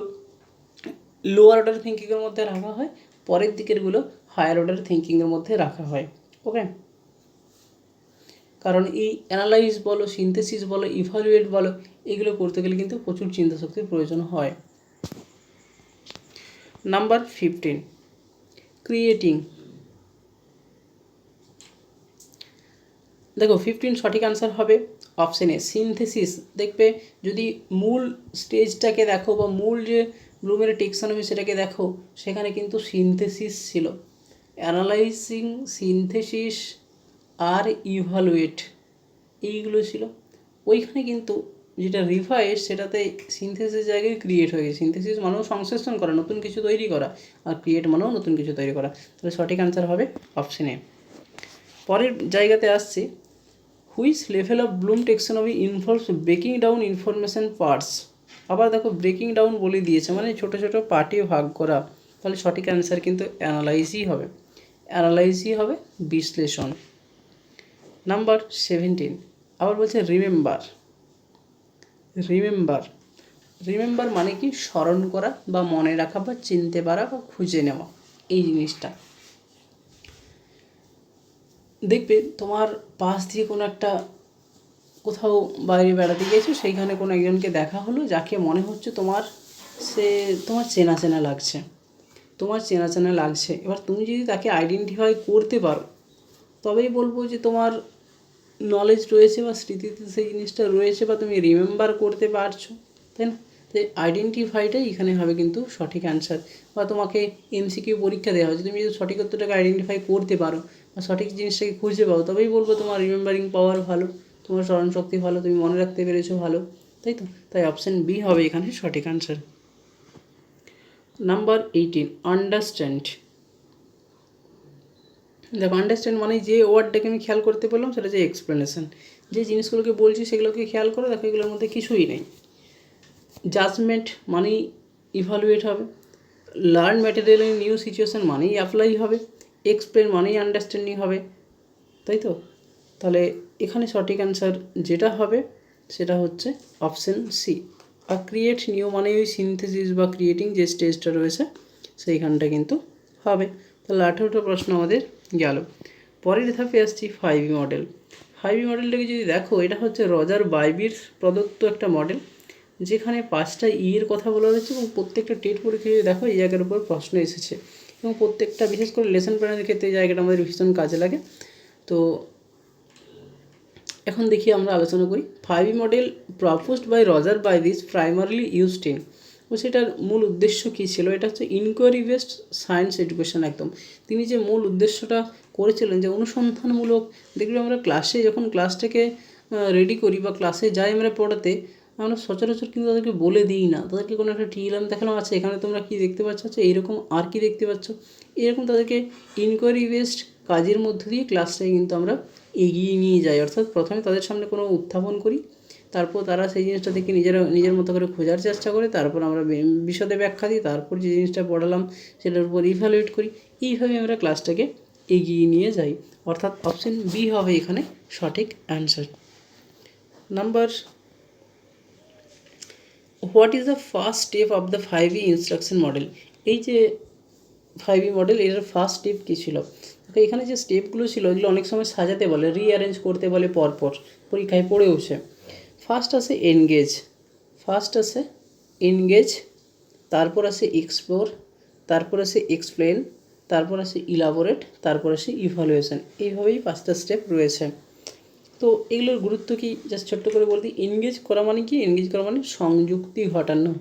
লোয়ার অর্ডার থিঙ্কিংয়ের মধ্যে রাখা হয়, পরের দিকেরগুলো হায়ার অর্ডার থিঙ্কিংয়ের মধ্যে রাখা হয়। ওকে, কারণ এই অ্যানালাইজ বলো, সিনথেসিস বলো, ইভালুয়েট বলো, এগুলো করতে গেলে কিন্তু প্রচুর চিন্তা শক্তির প্রয়োজন হয়। Number 15, creating. দেখো 15 সঠিক অ্যান্সার হবে অপশান এ, সিনথেসিস। দেখবে যদি মূল স্টেজটাকে দেখো বা মূল যে ব্লুমের টেক্সোনমি সেটাকে দেখো, সেখানে কিন্তু সিনথেসিস ছিল। অ্যানালাইজিং, সিনথেসিস আর ইভালুয়েট, এইগুলো ছিল। ওইখানে কিন্তু যেটা রিভাইস, সেটাতে সিনথেসিস জায়গায় ক্রিয়েট হয়ে গেছে। সিনথেসিস মানেও সংশ্লেষণ করা, নতুন কিছু তৈরি করা, আর ক্রিয়েট মানেও নতুন কিছু তৈরি করা। তাহলে সঠিক অ্যান্সার হবে অপশান এ। পরের জায়গাতে আসছি, which level of Bloom taxonomy involves breaking down information parts. আবার দেখো ব্রেকিং ডাউন বলে দিয়েছে, মানে ছোটো ছোটো পার্টে ভাগ করা। তাহলে সঠিক অ্যান্সার কিন্তু অ্যানালাইজই হবে, অ্যানালাইজই হবে বিশ্লেষণ। নাম্বার 17, আবার বলছে রিমেম্বার। রিমেম্বার মানে কি? স্মরণ করা বা মনে রাখা বা চিনতে পারা বা খুঁজে নেওয়া, এই জিনিসটা। দেখবে তোমার পাশ দিয়ে কোনো একটা কোথাও বাইরে বেড়াতে গিয়েছো, সেইখানে কোনো একজনকে দেখা হলো যাকে মনে হচ্ছে তোমার চেনা চেনা লাগছে। এবার তুমি যদি তাকে আইডেন্টিফাই করতে পারো, তবেই বলবো যে তোমার নলেজ রয়েছে বা স্মৃতিতে সেই জিনিসটা রয়েছে বা তুমি রিমেম্বার করতে পারছো, তাই না? তাই আইডেন্টিফাইটাই এখানে হবে কিন্তু সঠিক অ্যান্সার। বা তোমাকে এমসিকিউ পরীক্ষা দেওয়া হচ্ছে, তুমি যদি সঠিক উত্তরটাকে আইডেন্টিফাই করতে পারো বা সঠিক জিনিসটাকে খুঁজে পাও, তবেই বলবো তোমার রিমেম্বারিং পাওয়ার ভালো, তোমার স্মরণশক্তি ভালো, তুমি মনে রাখতে পেরেছো ভালো, তাই তো? তাই অপশান বি হবে এখানে সঠিক অ্যান্সার। Number 18, understand. দেখো আন্ডারস্ট্যান্ড মানে যে ওয়ার্ডটাকে আমি খেয়াল করতে বললাম সেটা যে এক্সপ্লেনেশন। যে জিনিসগুলোকে বলছি সেগুলোকে খেয়াল করো, দেখো এগুলোর মধ্যে কিছুই নেই। জাজমেন্ট মানেই ইভালুয়েট হবে, learn material in new situation মানেই অ্যাপ্লাই হবে, এক্সপ্লেন মানেই আন্ডারস্ট্যান্ডিং হবে, তাই তো? তাহলে এখানে সঠিক অ্যান্সার যেটা হবে সেটা হচ্ছে অপশান সি। আর ক্রিয়েট নিউ মানে ওই সিনথেসিস বা ক্রিয়েটিং যে স্টেজটা রয়েছে সেইখানটা কিন্তু হবে। তাহলে 18টা প্রশ্ন আমাদের গেল। পরের ধাপে আসছি 5E মডেল। 5E মডেলটাকে যদি দেখো, এটা হচ্ছে রজার বাইবির প্রদত্ত একটা মডেল, যেখানে 5টা এর কথা বলা হয়েছে এবং প্রত্যেকটা টেট পরীক্ষা যদি দেখো এই জায়গার উপর প্রশ্ন এসেছে, এবং প্রত্যেকটা বিশেষ করে লেসন প্ল্যানের ক্ষেত্রে এই জায়গাটা আমাদের ভীষণ কাজে লাগে। তো এখন দেখি আমরা আলোচনা করি 5E model proposed by Roger Bybee's primarily used in, ও সেটার মূল উদ্দেশ্য কী ছিল? এটা হচ্ছে ইনকোয়ারি বেসড সায়েন্স এডুকেশন। একদম তিনি যে মূল উদ্দেশ্যটা করেছিলেন যে অনুসন্ধানমূলক, দেখবে আমরা ক্লাসে যখন ক্লাসটাকে রেডি করি বা ক্লাসে যাই আমরা পড়াতে, আমরা সচরাচর কিন্তু তাদেরকে বলে দিই না, তাদেরকে কোনো একটা টিএলএম দেখানো আছে, এখানে তোমরা কী দেখতে পাচ্ছ, আচ্ছা এইরকম আর কি দেখতে পাচ্ছ, এরকম তাদেরকে ইনকোয়ারি বেসড কাজের মধ্য দিয়ে ক্লাসটাকে কিন্তু আমরা এগিয়ে নিয়ে যাই, অর্থাৎ প্রথমে তাদের সামনে কোনো উত্থাপন করি, তারপর তারা সেই জিনিসটা থেকে নিজের মতো করে খোঁজার চেষ্টা করে, তারপর আমরা বিশদে ব্যাখ্যা দিই, তারপর যে জিনিসটা পড়ালাম সেটার উপর ইভ্যালুয়েট করি। এইভাবে আমরা ক্লাসটাকে এগিয়ে নিয়ে যাই, অর্থাৎ অপশন বি হবে এখানে সঠিক answer. Number, what is the first step of the 5E instruction model? এই যে 5E মডেল, এটার ফার্স্ট স্টেপ কী ছিল? তো এখানে যে স্টেপগুলো ছিল এগুলো অনেক সময় সাজাতে বলে, রিঅ্যারেঞ্জ করতে বলে পরপর, পরীক্ষায় পড়েওছে। ফার্স্ট আসে এনগেজ, তারপর আসে এক্সপ্লোর, তারপর আসে এক্সপ্লেন, তারপর আসে ইলাবোরেট, তারপর আসে ইভ্যালুয়েশন। এইভাবেই 5টা স্টেপ রয়েছে। তো এগুলোর গুরুত্ব কি জাস্ট ছোট্ট করে বলতে, এনগেজ করা মানে কি? এনগেজ করা মানে সংযুক্তি ঘটানো।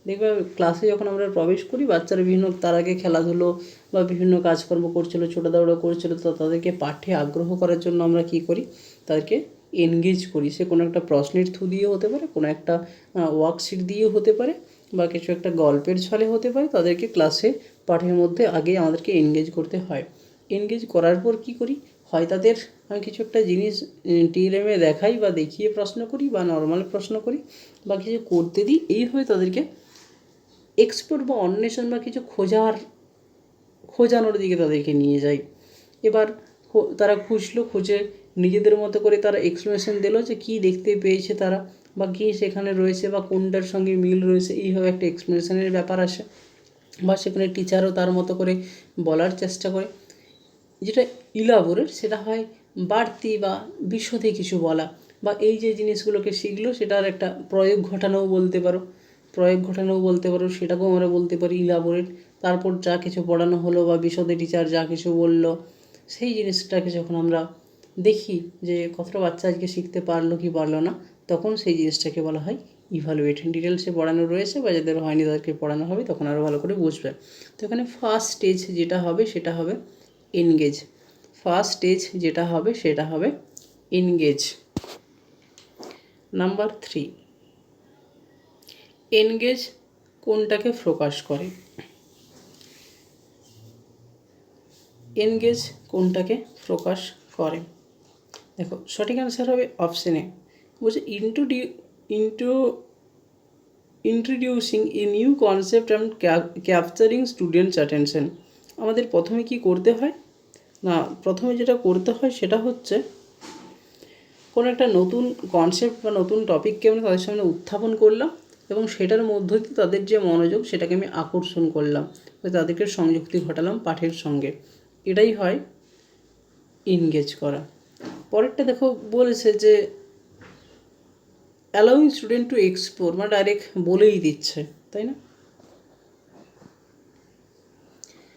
দেখবে ক্লাসে যখন আমরা প্রবেশ করি, বাচ্চারা বিভিন্ন তার আগে খেলাধুলো বা বিভিন্ন কাজকর্ম করছিল, ছোটাদৌড়া করছিল, তো তাদেরকে পাঠ্যে আগ্রহ করার জন্য আমরা কি করি? তাদেরকে এনগেজ করি। সে কোনো একটা প্রশ্নের থ্রু দিয়েও হতে পারে, কোনো একটা ওয়ার্কশিট দিয়েও হতে পারে, বা কিছু একটা গল্পের ছলে হতে পারে। তাদেরকে ক্লাসে পাঠের মধ্যে আগে আমাদেরকে এনগেজ করতে হয়। এনগেজ করার পর কি করি? হয় তাদের আমি কিছু একটা জিনিস টিএলএমে দেখাই বা দেখিয়ে প্রশ্ন করি, বা নর্মাল প্রশ্ন করি, বা কিছু করতে দিই। এইভাবে তাদেরকে এক্সপ্লোর বা অন্বেষণ বা কিছু খোঁজানোর দিকে তাদেরকে নিয়ে যাই। এবার তারা খুঁজে নিজেদের মতো করে তারা এক্সপ্লেনেশন দিল যে কী দেখতে পেয়েছে তারা, বা কী সেখানে রয়েছে, বা কোনটার সঙ্গে মিল রয়েছে। এইভাবে একটা এক্সপ্লেনেশনের ব্যাপার আসে, বা সেখানে টিচারও তার মতো করে বলার চেষ্টা করে। যেটা ইলাবোরেট, সেটা হয় বাড়তি বা বিশদে কিছু বলা, বা এই যে জিনিসগুলোকে শিখলো সেটার একটা প্রয়োগ ঘটানোও বলতে পারো, সেটাকেও আমরা বলতে পারি ইলাবোরেট। তারপর যা কিছু পড়ানো হলো বা বিশদে টিচার যা কিছু বললো, সেই জিনিসটাকে যখন আমরা দেখি যে কতটা বাচ্চা আজকে শিখতে পারলো কি পারলো না, তখন সেই জিনিসটাকে বলা হয় ইভালুয়েট। ডিটেলসে পড়ানো রয়েছে বা যাদের হয়নি তাদেরকে পড়ানো হবে, তখন আরও ভালো করে বুঝবে। তো এখানে ফার্স্ট স্টেজ যেটা হবে সেটা হবে এনগেজ। নাম্বার 3, এনগেজ কোনটাকে প্রকাশ করে? দেখো সঠিক অ্যান্সার হবে অপশন এ। বলছে introducing a new concept and capturing students attention. আমাদের প্রথমে কি করতে হয় না, প্রথমে যেটা করতে হয় সেটা হচ্ছে কোনো একটা নতুন কনসেপ্ট বা নতুন টপিককে আমরা তাদের সামনে উত্থাপন করলাম, এবং সেটার মধ্য দিয়ে তাদের যে মনোযোগ সেটাকে আমি আকর্ষণ করলাম, তাদেরকে সংযুক্তি ঘটালাম পাঠের সঙ্গে। এটাই হয় এনগেজ করা। পরেরটা দেখো বলেছে যে অ্যালাউইং স্টুডেন্ট টু এক্সপ্লোর, মানে ডাইরেক্ট বলেই দিচ্ছে, তাই না?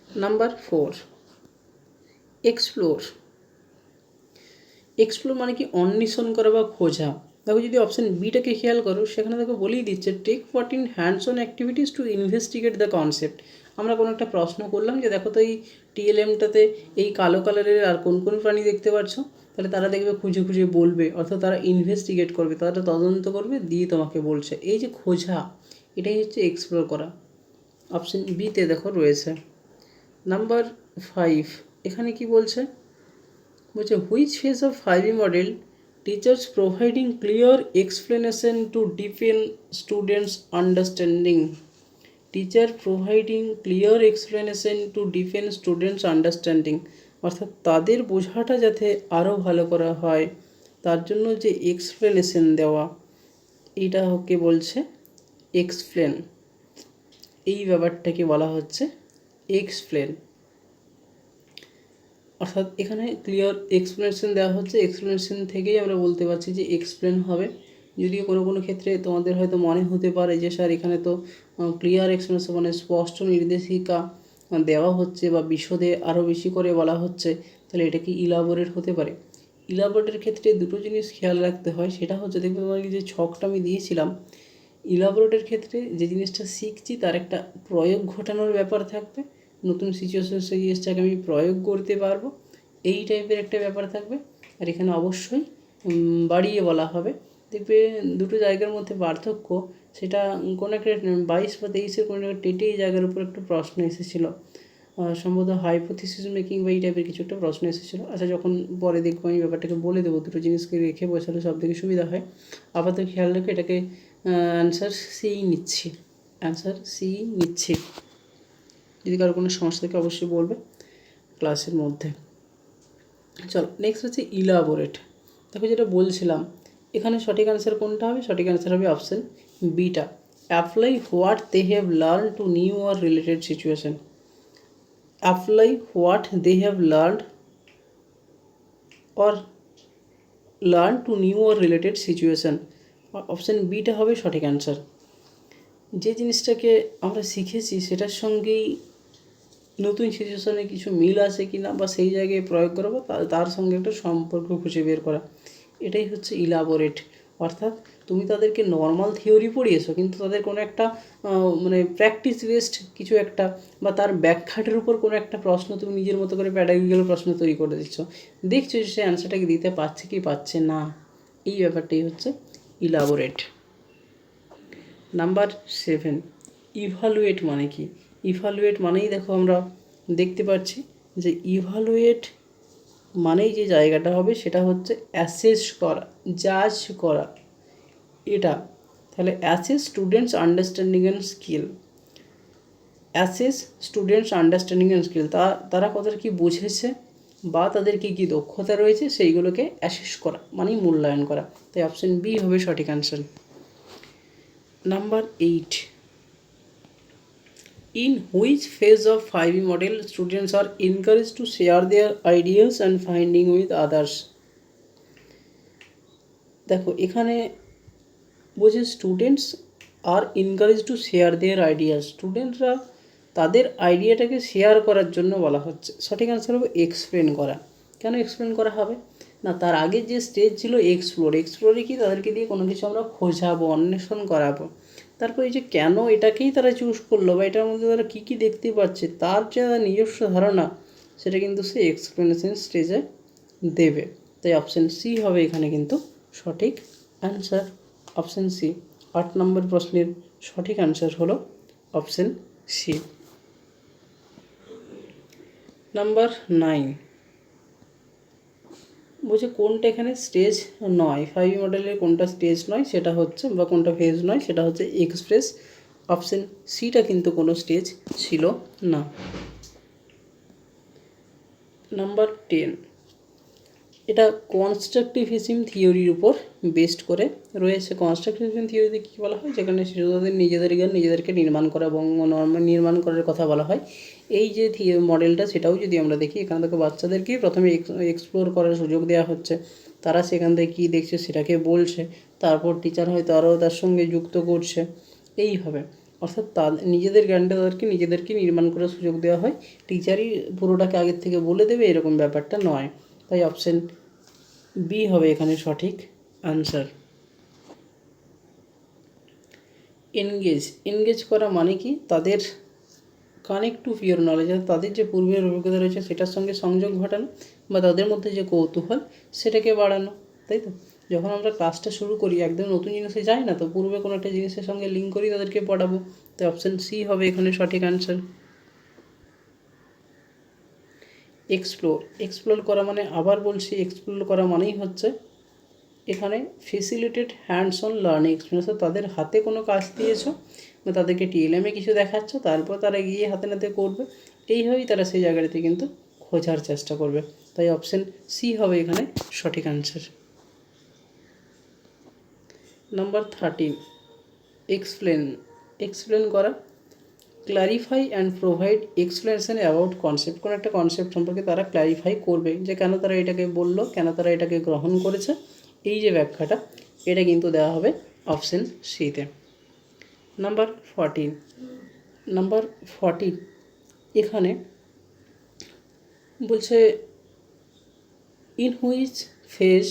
নাম্বার 4, এক্সপ্লোর মানে কি? অন্বেষণ করা বা খোঁজা। দেখো যদি অপশান বিটাকে খেয়াল করো, সেখানে দেখো বলেই দিচ্ছে take part in hands on activities to investigate the concept. আমরা কোনো একটা প্রশ্ন করলাম যে দেখো তো এই টিএলএমটাতে এই কালো কালারের আর কোন কোন প্রাণী দেখতে পাচ্ছ, তাহলে তারা দেখবে খুঁজে বলবে, অর্থাৎ তারা ইনভেস্টিগেট করবে, তারা তদন্ত করবে, দিয়ে তোমাকে বলছে। এই যে খোঁজা, এটাই হচ্ছে এক্সপ্লোর করা। অপশান বিতে দেখো রয়েছে। নাম্বার 5, এখানে কি বলছে? Which phase of 5E model teachers providing clear explanation to deepen students understanding. অর্থাৎ তাদের বোঝাটা যাতে আরও ভালো করা হয়, তার জন্য যে এক্সপ্লেনেশন দেওয়া, এইটাকে বলছে এক্সপ্লেন। এই ব্যাপারটাকে বলা হচ্ছে এক্সপ্লেন। অর্থাৎ এখানে ক্লিয়ার এক্সপ্লেনেশন দেওয়া হচ্ছে, এক্সপ্লেনেশন থেকেই আমরা বলতে পারছি যে এক্সপ্লেন হবে। যদিও কোনো ক্ষেত্রে তোমাদের হয়তো মনে হতে পারে যে স্যার এখানে তো ক্লিয়ার এক্সপ্লেনেশন মানে স্পষ্ট নির্দেশিকা দেওয়া হচ্ছে বা বিশদে আরও বেশি করে বলা হচ্ছে, তাহলে এটা কি ইলাবোরেট হতে পারে? ইলাবোরেটের ক্ষেত্রে দুটো জিনিস খেয়াল রাখতে হয়। সেটা হচ্ছে, দেখবে তোমাকে যে ছকটা আমি দিয়েছিলাম, ইলাবোরেটের ক্ষেত্রে যে জিনিসটা শিখছি তার একটা প্রয়োগ ঘটানোর ব্যাপার থাকবে, নতুন সিচুয়েশন সেই জিনিসটাকে আমি প্রয়োগ করতে পারবো, এই টাইপের একটা ব্যাপার থাকবে। আর এখানে অবশ্যই বাড়িয়ে বলা হবে। দেখবে দুটো জায়গার মধ্যে পার্থক্য, সেটা কোনো একটা 22 বা 23-এর কোনো একটা টেটে এই জায়গার উপর একটা প্রশ্ন এসেছিলো, সম্ভবত হাইপোথিসিস মেকিং বা এই টাইপের কিছু একটা প্রশ্ন এসেছিলো। আচ্ছা, যখন পরে দেখবো আমি ব্যাপারটাকে বলে দেবো, দুটো জিনিসকে রেখে বসালে সব থেকে সুবিধা হয়। আপাতত খেয়াল রেখে এটাকে অ্যান্সার সি নিচ্ছি, অ্যান্সার সি নিচ্ছি। যদি কারো কোনো সমস্যা থাকে অবশ্যই বলবে ক্লাসের মধ্যে। চলো নেক্সট হচ্ছে ইলাবোরেট। দেখো যেটা বলছিলাম, এখানে সঠিক অ্যান্সার কোনটা হবে? সঠিক অ্যান্সার হবে অপশান বিটা, apply what they have learn to new or related situation. Apply what they have learn to new or related situation. Option বিটা হবে সঠিক অ্যান্সার। যে জিনিসটাকে আমরা শিখেছি সেটার সঙ্গেই নতুন সিচুয়েশনে কিছু মিল আছে কি না, বা সেই জায়গায় প্রয়োগ করা, বা তার সঙ্গে একটা সম্পর্ক খুঁজে বের করা, এটাই হচ্ছে ইলাবোরেট। অর্থাৎ তুমি তাদেরকে নর্মাল থিওরি পড়িয়েছো, কিন্তু তাদের কোনো একটা মানে প্র্যাকটিস বেসড কিছু একটা, বা তার ব্যাখ্যাটার উপর কোনো একটা প্রশ্ন তুমি নিজের মতো করে প্যাডাগোজিক্যাল প্রশ্ন তৈরি করে দিচ্ছ, দেখছো যে সে অ্যান্সারটাকে দিতে পারছে কি পারছে না। এই ব্যাপারটাই হচ্ছে ইলাবোরেট। নাম্বার 7, ইভালুয়েট মানে কি? ইভালুয়েট মানেই দেখো আমরা দেখতে পাচ্ছি যে ইভালুয়েট মানেই যে জায়গাটা হবে সেটা হচ্ছে অ্যাসেস করা, জাজ করা, এটা। তাহলে assess students understanding and skill, assess students understanding and skill, তারা কতটা কী বুঝেছে বা তাদের কী কী দক্ষতা রয়েছে সেইগুলোকে অ্যাসেস করা মানেই মূল্যায়ন করা। তাই অপশান বি হবে সঠিক answer. Number 8, in which phase of 5E model students are encouraged to share their ideas and finding with others? দেখো এখানে বলছে students are encourage to share their ideas, স্টুডেন্টরা তাদের আইডিয়াটাকে শেয়ার করার জন্য বলা হচ্ছে। সঠিক অ্যান্সার হবে এক্সপ্লেন করা। কেন এক্সপ্লেন করা হবে না, তার আগে যে স্টেজ ছিল এক্সপ্লোরে কি তাদেরকে দিয়ে কোনো কিছু আমরা খোঁজাবো, অন্বেষণ করাবো। তারপর এই যে কেন এটাকেই তারা চুজ করলো, বা এটার মধ্যে তারা কী কী দেখতে পাচ্ছে, তার যে নিজস্ব ধারণা সেটা কিন্তু সে এক্সপ্লেনেশন স্টেজে দেবে। তাই অপশান সি হবে এখানে কিন্তু সঠিক অ্যান্সার, অপশান সি। 8 নম্বর প্রশ্নের সঠিক অ্যান্সার হলো অপশান সি। নাম্বার 9, বলছে কোনটা এখানে স্টেজ নয়, 5 মডেলের কোনটা স্টেজ নয় সেটা হচ্ছে, বা কোনটা ফেজ নয় সেটা হচ্ছে এক্সপ্রেস। অপশান সিটা কিন্তু কোনো স্টেজ ছিল না। নাম্বার 10, এটা কনস্ট্রাকটিভিজম থিওরির উপর বেস্ড করে রয়েছে। কনস্ট্রাকটিভিজম থিওরিতে কী বলা হয়, যেখানে শিশুদের নিজেদের জ্ঞান নিজেদেরকে নির্মাণ করা এবং নির্মাণ করার কথা বলা হয়। এই যে মডেলটা সেটাও যদি আমরা দেখি, এখানে থেকে বাচ্চাদেরকে প্রথমে এক্সপ্লোর করার সুযোগ দেওয়া হচ্ছে, তারা সেখান থেকে কী দেখছে সেটাকে বলছে, তারপর টিচার হয়তো আরও তার সঙ্গে যুক্ত করছে। এইভাবে অর্থাৎ নিজেদের জ্ঞানটা নিজেদেরকে নির্মাণ করার সুযোগ দেওয়া হয়, টিচারই পুরোটাকে আগের থেকে বলে দেবে এরকম ব্যাপারটা নয়। তাই অপশান বি হবে এখানে সঠিক আনসার। এনগেজ করা মানে কি, তাদের কানেক্ট টু পিওর নলেজ, তাদের যে পূর্বের অভিজ্ঞতা রয়েছে সেটার সঙ্গে সংযোগ ঘটানো, বা তাদের মধ্যে যে কৌতূহল সেটাকে বাড়ানো। তাই তো, যখন আমরা ক্লাসটা শুরু করি একদম নতুন জিনিসে যাই না, তো পূর্বে কোনো একটা জিনিসের সঙ্গে লিঙ্ক করি তাদেরকে পড়াবো। তাই অপশান সি হবে এখানে সঠিক আনসার। এক্সপ্লোর করা মানে, আবার বলছি, এক্সপ্লোর করা মানেই হচ্ছে এখানে facilitated hands on learning experience, তাদের হাতে কোনো কাজ দিয়েছো বা তাদেরকে টিএলএমে কিছু দেখাচ্ছ, তারপর তারা গিয়ে হাতে নাতে করবে। এইভাবেই তারা সেই জায়গাটাতে কিন্তু খোঁজার চেষ্টা করবে। তাই অপশান সি হবে এখানে সঠিক আনসার। নাম্বার 13, এক্সপ্লেন করা, clarify and provide explanation about concept, কোনো একটা কনসেপ্ট সম্পর্কে তারা ক্ল্যারিফাই করবে, যে কেন তারা এটাকে বললো, কেন তারা এটাকে গ্রহণ করেছে, এই যে ব্যাখ্যাটা, এটা কিন্তু দেওয়া হবে অপশান সিতে। নাম্বার 14, এখানে বলছে in which phase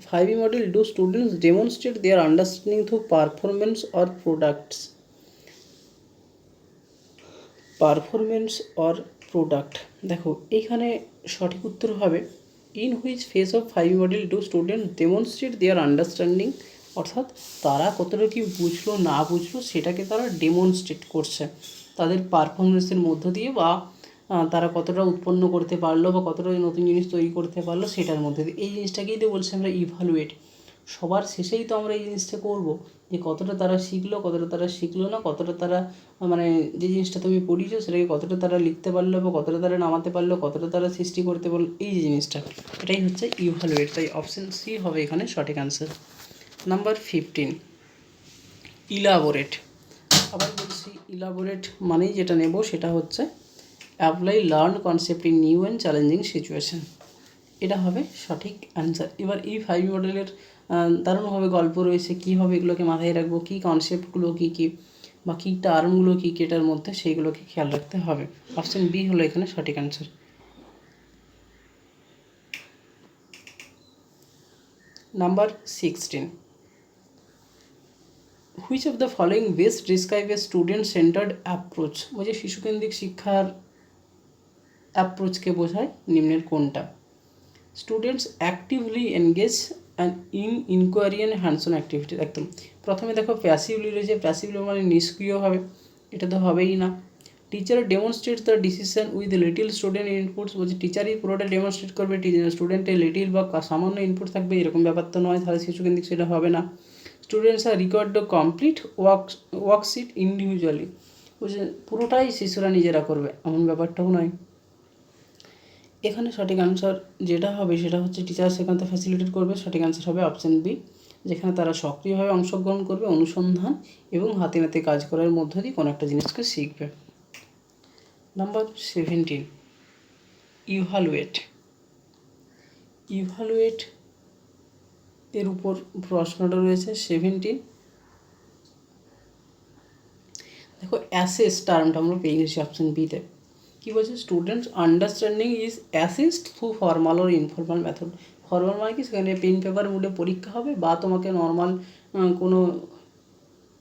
5E model do students demonstrate their understanding through performance or product. দেখো এইখানে সঠিক উত্তর হবে in which phase of 5E model do student demonstrate their understanding, অর্থাৎ তারা কতটা কি বুঝলো না বুঝলো সেটাকে তারা ডেমনস্ট্রেট করছে তাদের পারফরমেন্সের মধ্য দিয়ে, বা তারা কতটা উৎপন্ন করতে পারলো বা কতটা নতুন জিনিস তৈরি করতে পারলো সেটার মধ্যে দিয়ে। এই জিনিসটাকেই তো বলছি আমরা ইভালুয়েট। সবার শেষেই তো আমরা এই জিনিসটা করব যে কতটা তারা শিখলো, কতটা তারা শিখলো না, কতটা তারা মানে যে জিনিসটা তুমি পড়িয়েছো সেটাকে কতটা তারা লিখতে পারলো বা কতটা তারা নামাতে পারলো, কতটা তারা সৃষ্টি করতে পারলো, এই যে জিনিসটা, এটাই হচ্ছে ইভালুয়েট। তাই অপশন সি হবে এখানে সঠিক অ্যান্সার। Number 15, elaborate. আবার বলছি ইলাবোরেট মানেই যেটা নেব সেটা হচ্ছে apply learn concept in new and challenging situation, এটা হবে সঠিক অ্যান্সার। এবার এই 5 মডেলের দারুণভাবে গল্প রয়েছে, কীভাবে এগুলোকে মাথায় রাখবো, কী কনসেপ্টগুলো কী কী বা কী টার্মগুলো কী কী এটার মধ্যে, সেইগুলোকে খেয়াল রাখতে হবে। অপশন বি হলো এখানে সঠিক answer. Number 16, which of the following best describe a student centered approach, বলছে শিশুকেন্দ্রিক শিক্ষার অ্যাপ্রোচকে বোঝায় নিম্নের কোনটা? Students actively engage and in inquiry and hands on activity. একদম প্রথমে দেখো প্যাসিভলি রয়েছে, প্যাসিভলি মানে নিষ্ক্রিয়ভাবে, এটা তো হবেই না। Teacher demonstrates the decision with little student inputs, বলছে টিচারই পুরোটা ডেমনস্ট্রেট করবে, স্টুডেন্টের লিটিল বা সামান্য ইনপুট থাকবে, এরকম ব্যাপার তো নয়, তাহলে শিশুকেন্দ্রিক সেটা হবে না। Students are required the complete worksheet individually, বলছে পুরোটাই শিশুরা নিজেরা করবে, এমন ব্যাপারটাও নয়। এখানে সঠিক অ্যান্সার যেটা হবে সেটা হচ্ছে টিচার সেখানে ফ্যাসিলিটেট করবে, সঠিক অ্যান্সার হবে অপশন বি, যেখানে তারা সক্রিয়ভাবে অংশগ্রহণ করবে, অনুসন্ধান এবং হাতে নাতে কাজ করার মধ্য দিয়ে কোনো একটা জিনিসকে শিখবে। Number 17, evaluate. ইভালুয়েট এর উপর প্রশ্নটা রয়েছে 17। দেখো অ্যাসেস টার্মটা আমরা পেয়ে গেছি অপশন বিতে। কী বলছে? Students understanding is assist through formal or informal method. Formal মানে কি, সেখানে পেন পেপার মুডে পরীক্ষা হবে বা তোমাকে নর্মাল কোনো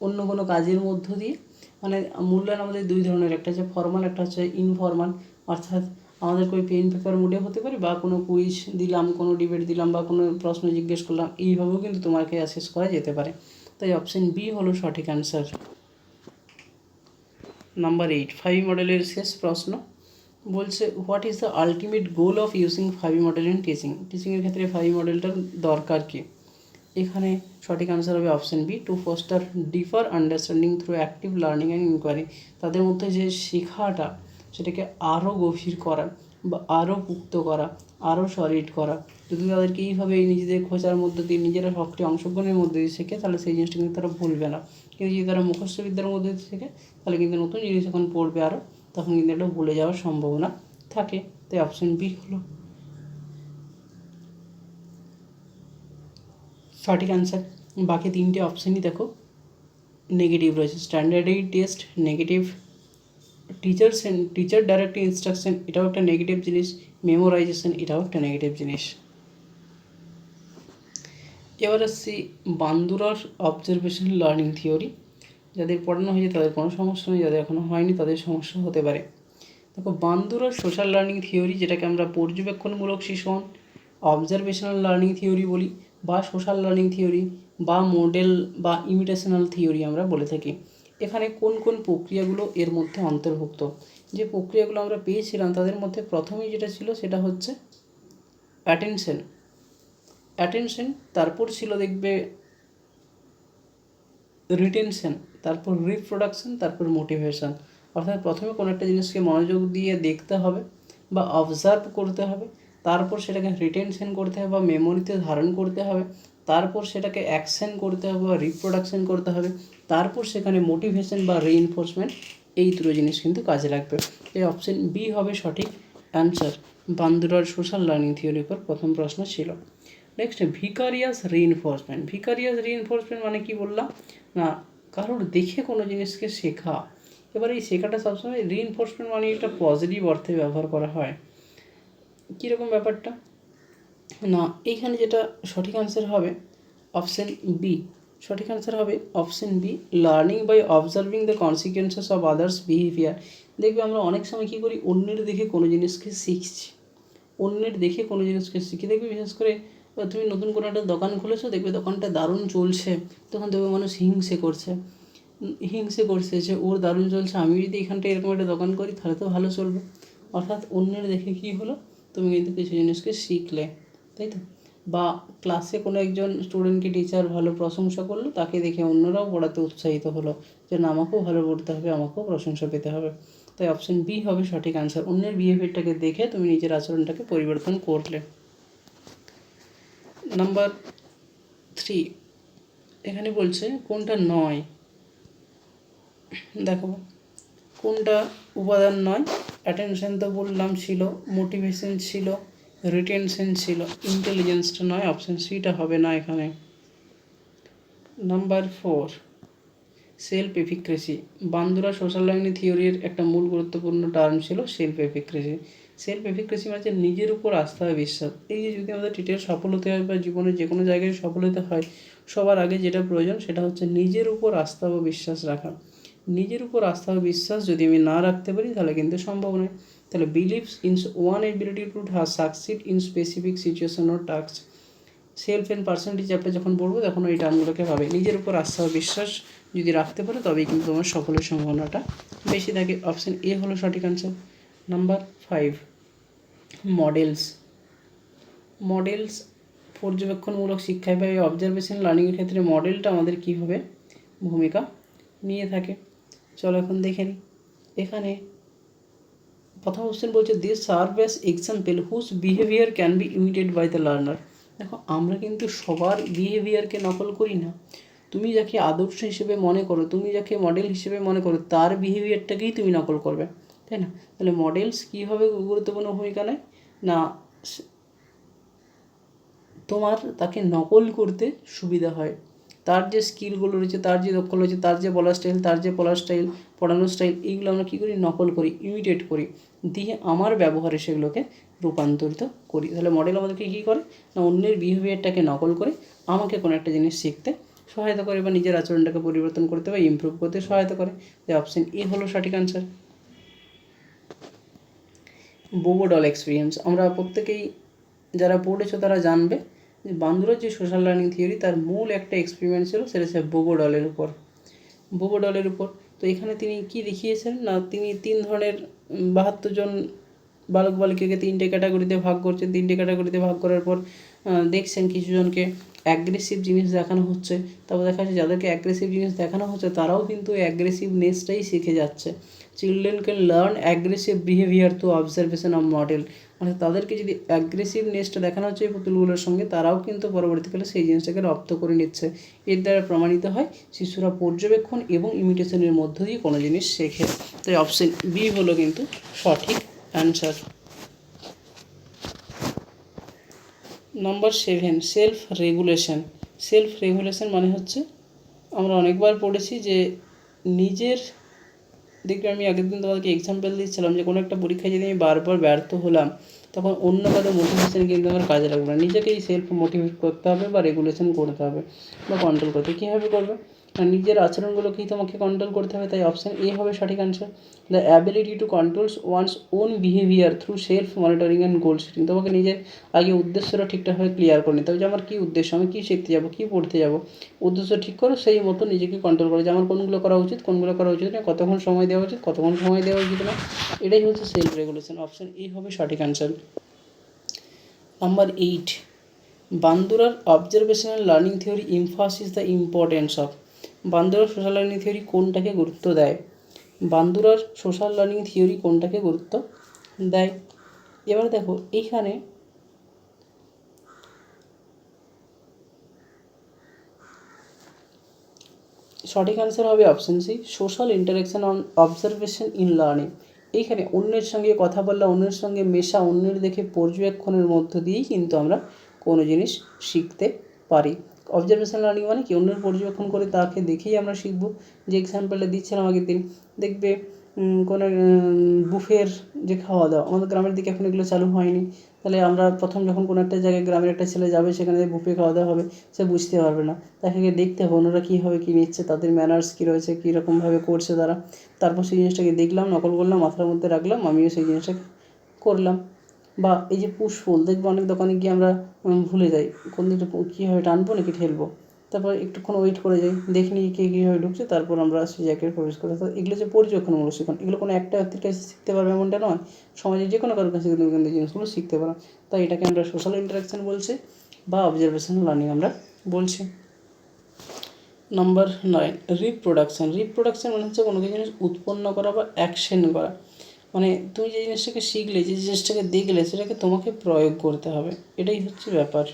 অন্য কোনো কাজের মধ্য দিয়ে, মানে মূল্যায়ন আমাদের দুই ধরনের, একটা হচ্ছে ফর্মাল, একটা হচ্ছে ইনফর্মাল। অর্থাৎ আমাদের ওই পেন পেপার মুডে হতে পারে বা কোনো কুইজ দিলাম, কোনো ডিবেট দিলাম বা কোনো প্রশ্ন জিজ্ঞেস করলাম, এইভাবেও কিন্তু তোমাকে অ্যাসেস করা যেতে পারে। তাই অপশন বি হলো সঠিক অ্যান্সার। নাম্বার 8, 5 মডেলের শেষ প্রশ্ন বলছে what is the ultimate goal of using 5 model in teaching. টিচিংয়ের ক্ষেত্রে 5 মডেলটার দরকার কী? এখানে সঠিক আনসার হবে option B, to foster deeper understanding through active learning and inquiry. তাদের মধ্যে যে শেখাটা সেটাকে আরও গভীর করা বা আরও পুক্ত করা, আরও সলিড করা। যদি তাদেরকে এইভাবে নিজেদের খোঁজার মধ্যে দিয়ে, নিজেরা সক্রিয় অংশগ্রহণের মধ্যে দিয়ে শেখে, তাহলে সেই জিনিসটা কিন্তু তারা ভুলবে না। কিন্তু যদি তারা মুখস্থ বিদ্যার মধ্যে দিয়ে শেখে, তাহলে কিন্তু নতুন জিনিস যখন পড়বে আরও, তখন কিন্তু এটা ভুলে যাওয়ার সম্ভাবনা থাকে। তাই অপশন বি হলো সঠিক অ্যান্সার। বাকি তিনটে অপশানই দেখো নেগেটিভ রয়েছে। Standardise test negative, teacher direct instruction এটাও একটা নেগেটিভ জিনিস, মেমোরাইজেশন এটাও একটা নেগেটিভ জিনিস। এবার আসছি বান্দুরার অবজারভেশন লার্নিং থিওরি। যাদের পড়ানো হয়েছে তাদের কোনো সমস্যা নেই, যাদের এখনও হয়নি তাদের সমস্যা হতে পারে। দেখো বান্দুরার সোশ্যাল লার্নিং থিওরি, যেটাকে আমরা পর্যবেক্ষণমূলক শিখন, অবজারভেশনাল লার্নিং থিওরি বলি, বা সোশ্যাল লার্নিং থিওরি বা মডেল বা ইমিটেশনাল থিওরি আমরা বলে থাকি। এখানে কোন কোন প্রক্রিয়াগুলো এর মধ্যে অন্তর্ভুক্ত? যে প্রক্রিয়াগুলো আমরা পেয়েছিলাম তাদের মধ্যে প্রথমেই যেটা ছিল সেটা হচ্ছে অ্যাটেনশন, তারপর ছিল দেখবে রিটেনশন, তারপর রিপ্রোডাকশন, তারপর মোটিভেশন। অর্থাৎ প্রথমে কোনো একটা জিনিসকে মনোযোগ দিয়ে দেখতে হবে বা অবজার্ভ করতে হবে, তারপর সেটাকে রিটেনশন করতে হবে বা মেমোরিতে ধারণ করতে হবে, তারপর সেটাকে অ্যাকশন করতে হবে বা রিপ্রোডাকশন করতে হবে, তারপর সেখানে মোটিভেশন বা রিইনফোর্সমেন্ট, এই দুটো জিনিস কিন্তু কাজে লাগবে। এই অপশন বি হবে সঠিক অ্যান্সার। বান্দুরার সোশ্যাল লার্নিং থিওরির উপর প্রথম প্রশ্ন ছিল। নেক্সট ভিকারিয়াস রিইনফোর্সমেন্ট মানে কি বললাম না, কারোর দেখে কোনো জিনিসকে শেখা। এবার এই শেখাটা সবসময় রিইনফোর্সমেন্ট মানে একটা পজিটিভ অর্থে ব্যবহার করা হয়। কীরকম ব্যাপারটা না, এইখানে যেটা সঠিক অ্যান্সার হবে অপশন বি, সঠিক অ্যান্সার হবে option B, learning by observing the consequences of others behaviour. দেখবে আমরা অনেক সময় কী করি, অন্যের দেখে কোনো জিনিসকে শিখছি, অন্যের দেখে কোনো জিনিসকে শিখি। দেখবে বিশেষ করে তুমি নতুন কোনো একটা দোকান খুলেছো, দেখবে দোকানটা দারুণ চলছে, তখন দেখবে মানুষ হিংসে করছে যে ওর দারুণ চলছে, আমি যদি এখানটা এরকম একটা দোকান করি তাহলে তো ভালো চলবে। অর্থাৎ অন্যের দেখে কী হলো, তুমি কিন্তু কিছু জিনিসকে শিখলে, তাই তো? বা ক্লাসে কোনো একজন স্টুডেন্টকে টিচার ভালো প্রশংসা করলো, তাকে দেখে অন্যরাও পড়াতে উৎসাহিত হলো যে না, আমাকেও ভালো পড়তে হবে, আমাকেও প্রশংসা পেতে হবে। তাই অপশন বি হবে সঠিক অ্যান্সার। অন্যের বিহেভিয়ারটাকে দেখে তুমি নিজের আচরণটাকে পরিবর্তন করলে। নাম্বার 3, এখানে বলছে কোনটা নয়। দেখো কোনটা উপাদান নয়। অ্যাটেনশন তো বললাম ছিল, মোটিভেশন ছিল, রিটেনশন ছিল, ইন্টেলিজেন্সটা নয়, অপশন সিটা হবে না এখানে। Number 4, self efficacy. Bandura social learning থিওরির একটা মূল গুরুত্বপূর্ণ টার্ম ছিল সেলফ এফিক্রেসি। সেলফ এফিক্রেসি মানে নিজের উপর আস্থা আর বিশ্বাস। এই যে যদি আমাদের টিটের সফল হতে হয় বা জীবনের যে কোনো জায়গায় সফল হতে হয়, সবার আগে যেটা প্রয়োজন সেটা হচ্ছে নিজের উপর আস্থা ও বিশ্বাস রাখা। নিজের উপর আস্থা ও বিশ্বাস যদি আমি না রাখতে পারি তাহলে কিন্তু সম্ভব নয়। তাহলে believes in one ability to succeed in specific situation ও task. Self and personality chapter যখন পড়বো তখন ওই টার্মগুলোকে পাবে। নিজের উপর আস্থা ও বিশ্বাস যদি রাখতে পারো তবেই কিন্তু তোমার সফলের সম্ভাবনাটা বেশি থাকে। অপশন এ হলো সঠিক আনসার। Number 5, models. মডেলস পর্যবেক্ষণমূলক শিক্ষায় বা অবজারভেশন লার্নিংয়ের ক্ষেত্রে মডেলটা আমাদের কীভাবে ভূমিকা নিয়ে থাকে, চলো এখন দেখে নিই। এখানে প্রথম অপশন বলছে this serve as example whose behaviour can be imitated by the learner. দেখো আমরা কিন্তু সবার বিহেভিয়ারকে নকল করি না। তুমি যাকে আদর্শ হিসেবে মনে করো, তুমি যাকে মডেল হিসেবে মনে করো, তার বিহেভিয়ারটাকেই তুমি নকল করবে, তাই না? তাহলে মডেলস কীভাবে গুরুত্বপূর্ণ ভূমিকা নেয় না, তোমার তাকে নকল করতে সুবিধা হয়। তার যে স্কিলগুলো রয়েছে, তার যে দক্ষতা রয়েছে, তার যে বলার স্টাইল, তার যে পড়ার স্টাইল, পড়ানোর স্টাইল, এইগুলো আমরা কী করি, নকল করি, ইমিটেট করি, দিয়ে আমার ব্যবহারে সেগুলোকে রূপান্তরিত করি। তাহলে মডেল আমাদেরকে কী করে না, অন্যের বিহেভিয়ারটাকে নকল করে আমাকে কোনো একটা জিনিস শিখতে সহায়তা করে বা নিজের আচরণটাকে পরিবর্তন করতে বা ইমপ্রুভ করতে সহায়তা করে। তাই অপশন এ হলো সঠিক আনসার। বোবো doll experience. আমরা প্রত্যেকেই যারা পড়েছো তারা জানবে যে বান্দুরার যে সোশ্যাল লার্নিং থিওরি তার মূল একটা এক্সপেরিমেন্ট ছিল, সেটা হচ্ছে বোবো ডলের উপর। বোবো ডলের উপর তো এখানে তিনি কি দেখিয়েছেন না, তিনি 3 ধরনের 72 জন বালক বালিকাকে 3টে ক্যাটাগরিতে ভাগ করছেন। 3টে ক্যাটাগরিতে ভাগ করার পর দেখছেন কিছু জনকে অ্যাগ্রেসিভ জিনিস দেখানো হচ্ছে। তারপর দেখা যাচ্ছে যাদেরকে অ্যাগ্রেসিভ জিনিস দেখানো হচ্ছে তারাও কিন্তু অ্যাগ্রেসিভনেসটাই শিখে যাচ্ছে। Children can learn aggressive behaviour through observation of model. মানে তাদেরকে যদি অ্যাগ্রেসিভনেসটা দেখানো হচ্ছে এই পুতুলগুলোর সঙ্গে, তারাও কিন্তু পরবর্তীকালে সেই জিনিসটাকে রপ্ত করে নিচ্ছে। এর দ্বারা প্রমাণিত হয় শিশুরা পর্যবেক্ষণ এবং ইমিটেশনের মধ্য দিয়ে কোনো জিনিস শেখে। তাই অপশন বি হলো কিন্তু সঠিক answer. Number 7, self regulation. Self regulation মানে হচ্ছে, আমরা অনেকবার পড়েছি যে নিজের, দেখবে আমি আগের দিন তোমাদেরকে এক্সাম্পল দিচ্ছিলাম যে কোনো একটা পরীক্ষায় যদি আমি বারবার ব্যর্থ হলাম তখন অন্য কারো মোটিভেশন কিন্তু আমার কাজে লাগবে না, নিজেকেই সেলফ মোটিভেট করতে হবে বা রেগুলেশন করতে হবে বা কন্ট্রোল করতে। কীভাবে করবে না, নিজের আচরণগুলোকেই তোমাকে কন্ট্রোল করতে হবে। তাই অপশান এ হবে সঠিক answer. The ability to control one's own behaviour through self monitoring and goal setting. তোমাকে নিজের আগে উদ্দেশ্যটা ঠিকঠাকভাবে ক্লিয়ার করে নিতে হবে যে আমার কী উদ্দেশ্য, আমি কী শিখতে যাবো, কী পড়তে যাবো। উদ্দেশ্য ঠিক করো, সেই মতো নিজেকে কন্ট্রোল করো যে আমার কোনগুলো করা উচিত, কোনগুলো করা উচিত না, কতক্ষণ সময় দেওয়া উচিত, কতক্ষণ সময় দেওয়া উচিত না। এটাই হচ্ছে সেলফ রেগুলেশন। অপশান এ হবে সঠিক আনসার। নাম্বার 8, বান্দুরার observational learning theory emphasis the importance of. বান্দুরার সোশ্যাল লার্নিং থিওরি কোনটাকে গুরুত্ব দেয়? বান্দুরার সোশ্যাল লার্নিং থিওরি কোনটাকে গুরুত্ব দেয়? এবার দেখো এইখানে সঠিক অ্যান্সার হবে option C, social interaction on observation in learning. এইখানে অন্যের সঙ্গে কথা বলা, অন্যের সঙ্গে মেশা, অন্যের দেখে পর্যবেক্ষণের মধ্য দিয়েই কিন্তু আমরা কোনো জিনিস শিখতে পারি। অবজারভেশন লার্নিং মানে কি, অন্যের পর্যবেক্ষণ করে তাকে দেখেই আমরা শিখবো। যে এক্সাম্পলটা দিচ্ছিলাম আগের দিন, দেখবে কোনো বুফের যে খাওয়া দাওয়া, আমাদের গ্রামের দিকে এখন এগুলো চালু হয়নি। তাহলে আমরা প্রথম যখন কোনো একটা জায়গায় গ্রামের একটা ছেলে যাবে, সেখানে বুফে খাওয়া দাওয়া হবে, সে বুঝতে পারবে না, তাকে দেখতে হবে অন্যরা কীভাবে কী নিচ্ছে, তাদের ম্যানার্স কী রয়েছে, কীরকমভাবে করছে তারা। তারপর সেই জিনিসটাকে দেখলাম, নকল করলাম, মাথার মধ্যে রাখলাম, আমিও সেই জিনিসটাকে করলাম। বা এই যে পুশ পুল, দেখবো অনেক দোকানে গিয়ে আমরা ভুলে যাই কোন দিকটা কীভাবে টানবো নাকি ঠেলবো। তারপর একটুক্ষণ ওয়েট করে যাই, দেখে নিই কে কীভাবে ঢুকছে, তারপর আমরা সেই জায়গায় প্রবেশ করি। তো এগুলো যে পর্যবেক্ষণমূলক শিখন, এগুলো কোনো একটা ব্যক্তির কাছে শিখতে পারবে এমনটা নয়, সমাজে যে কোনো কারোর কাছে তুমি কিন্তু এই জিনিসগুলো শিখতে পারো। তাই এটাকে আমরা সোশ্যাল ইন্টারাকশান বলছি বা অবজারভেশন লার্নিং আমরা বলছি। Number 9, reproduction. রিপ্রোডাকশান মানে হচ্ছে কোনো কিছু জিনিস উৎপন্ন করা বা অ্যাকশন করা। মানে তুমি যে জিনিসটাকে শিখলে, যে জিনিসটাকে দেখলে, সেটাকে তোমাকে প্রয়োগ করতে হবে, এটাই হচ্ছে ব্যাপার।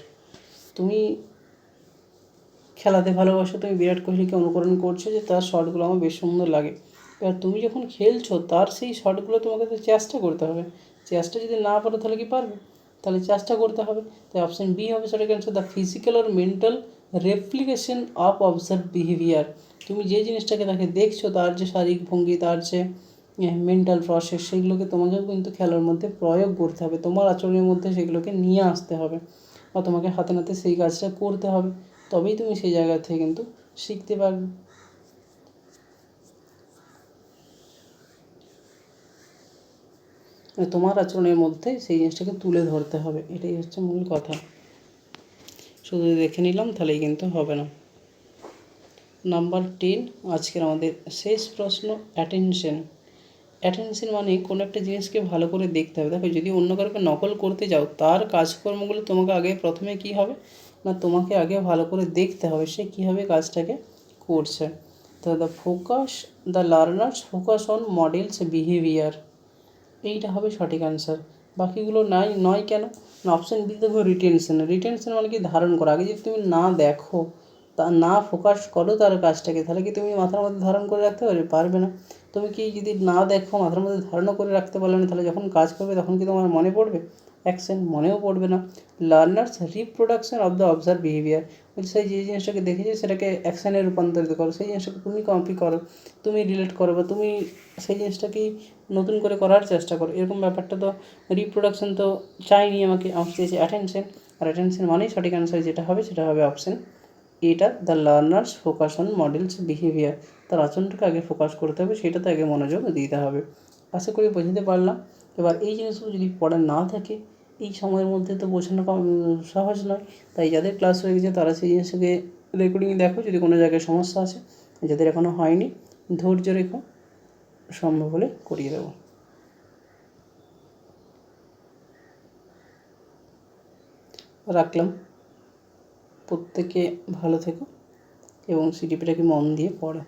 তুমি খেলাতে ভালোবাসো, তুমি বিরাট কোহলিকে অনুকরণ করছো যে তার শটগুলো আমার বেশ সুন্দর লাগে। এবার তুমি যখন খেলছো তার সেই শটগুলো তোমাকে তো চেষ্টা করতে হবে। চেষ্টা যদি না পারো তাহলে কি পারবে? তাহলে চেষ্টা করতে হবে। তাই অপশান বি হবে সঠিক answer, the physical or mental replication of observe behaviour. তুমি যে জিনিসটাকে তাকে দেখছো, তার যে শারীরিক ভঙ্গি, তার যে মেন্টাল প্রসেস, সেগুলোকে তোমাকেও কিন্তু খেলার মধ্যে প্রয়োগ করতে হবে, তোমার আচরণের মধ্যে সেগুলোকে নিয়ে আসতে হবে, বা তোমাকে হাতে নাতে সেই কাজটা করতে হবে, তবেই তুমি সেই জায়গা থেকে কিন্তু শিখতে পারবে। তোমার আচরণের মধ্যে সেই জিনিসটাকে তুলে ধরতে হবে, এটাই হচ্ছে মূল কথা। শুধু দেখে নিলাম তাহলেই কিন্তু হবে না। নাম্বার 10, আজকের আমাদের শেষ প্রশ্ন, অ্যাটেনশন। অ্যাটেনশন মানে কোনো একটা জিনিসকে ভালো করে দেখতে হবে। দেখো, যদি অন্য কারোকে নকল করতে যাও, তার কাজকর্মগুলো তোমাকে আগে প্রথমে কী হবে না, তোমাকে আগে ভালো করে দেখতে হবে সে কীভাবে কাজটাকে করছে। তো the learners focus on models behaviour, এইটা হবে সঠিক অ্যান্সার। বাকিগুলো নয় কেন না, অপশান বি দেখো রিটেনশন। রিটেনশন মানে কি, ধারণ করা। আগে যদি তুমি না দেখো, তা না ফোকাস করো তার কাজটাকে, তাহলে কি তুমি মাথার মধ্যে ধারণ করে রাখতে পারবে না। তুমি কি যদি না দেখো, মাথার মধ্যে ধারণা করে রাখতে পারলে না, তাহলে যখন কাজ করবে তখন কি তোমার মনে পড়বে? অ্যাকশন মনেও পড়বে না। Learners reproduction of the observe behaviour, সেই যে জিনিসটাকে দেখেছি সেটাকে অ্যাকশানে রূপান্তরিত করো, সেই জিনিসটাকে তুমি কপি করো, তুমি রিলেট করো, বা তুমি সেই জিনিসটাকেই নতুন করে করার চেষ্টা করো, এরকম ব্যাপারটা তো রিপ্রোডাকশন তো চাইনি। আমাকে চেয়েছে অ্যাটেনশন, আর অ্যাটেনশন মানেই সঠিক অ্যান্সার যেটা হবে সেটা হবে অপশান এটা, the learners focus on models behaviour. তার আচরণটাকে আগে ফোকাস করতে হবে, সেটাতে আগে মনোযোগ দিতে হবে। আশা করি বোঝাতে পারলাম। এবার এই জিনিসগুলো যদি পড়া না থাকে, এই সময়ের মধ্যে তো বোঝানো সহজ নয়। তাই যাদের ক্লাস হয়ে গেছে তারা সেই জিনিসটাকে রেকর্ডিং দেখো, যদি কোনো জায়গায় সমস্যা আছে। যাদের এখনও হয়নি, ধৈর্য রেখো, সম্ভব হলে করিয়ে দেবো। রাখলাম। প্রত্যেকে ভালো থেকো এবং সিডিপিটাকে মন দিয়ে পড়ো।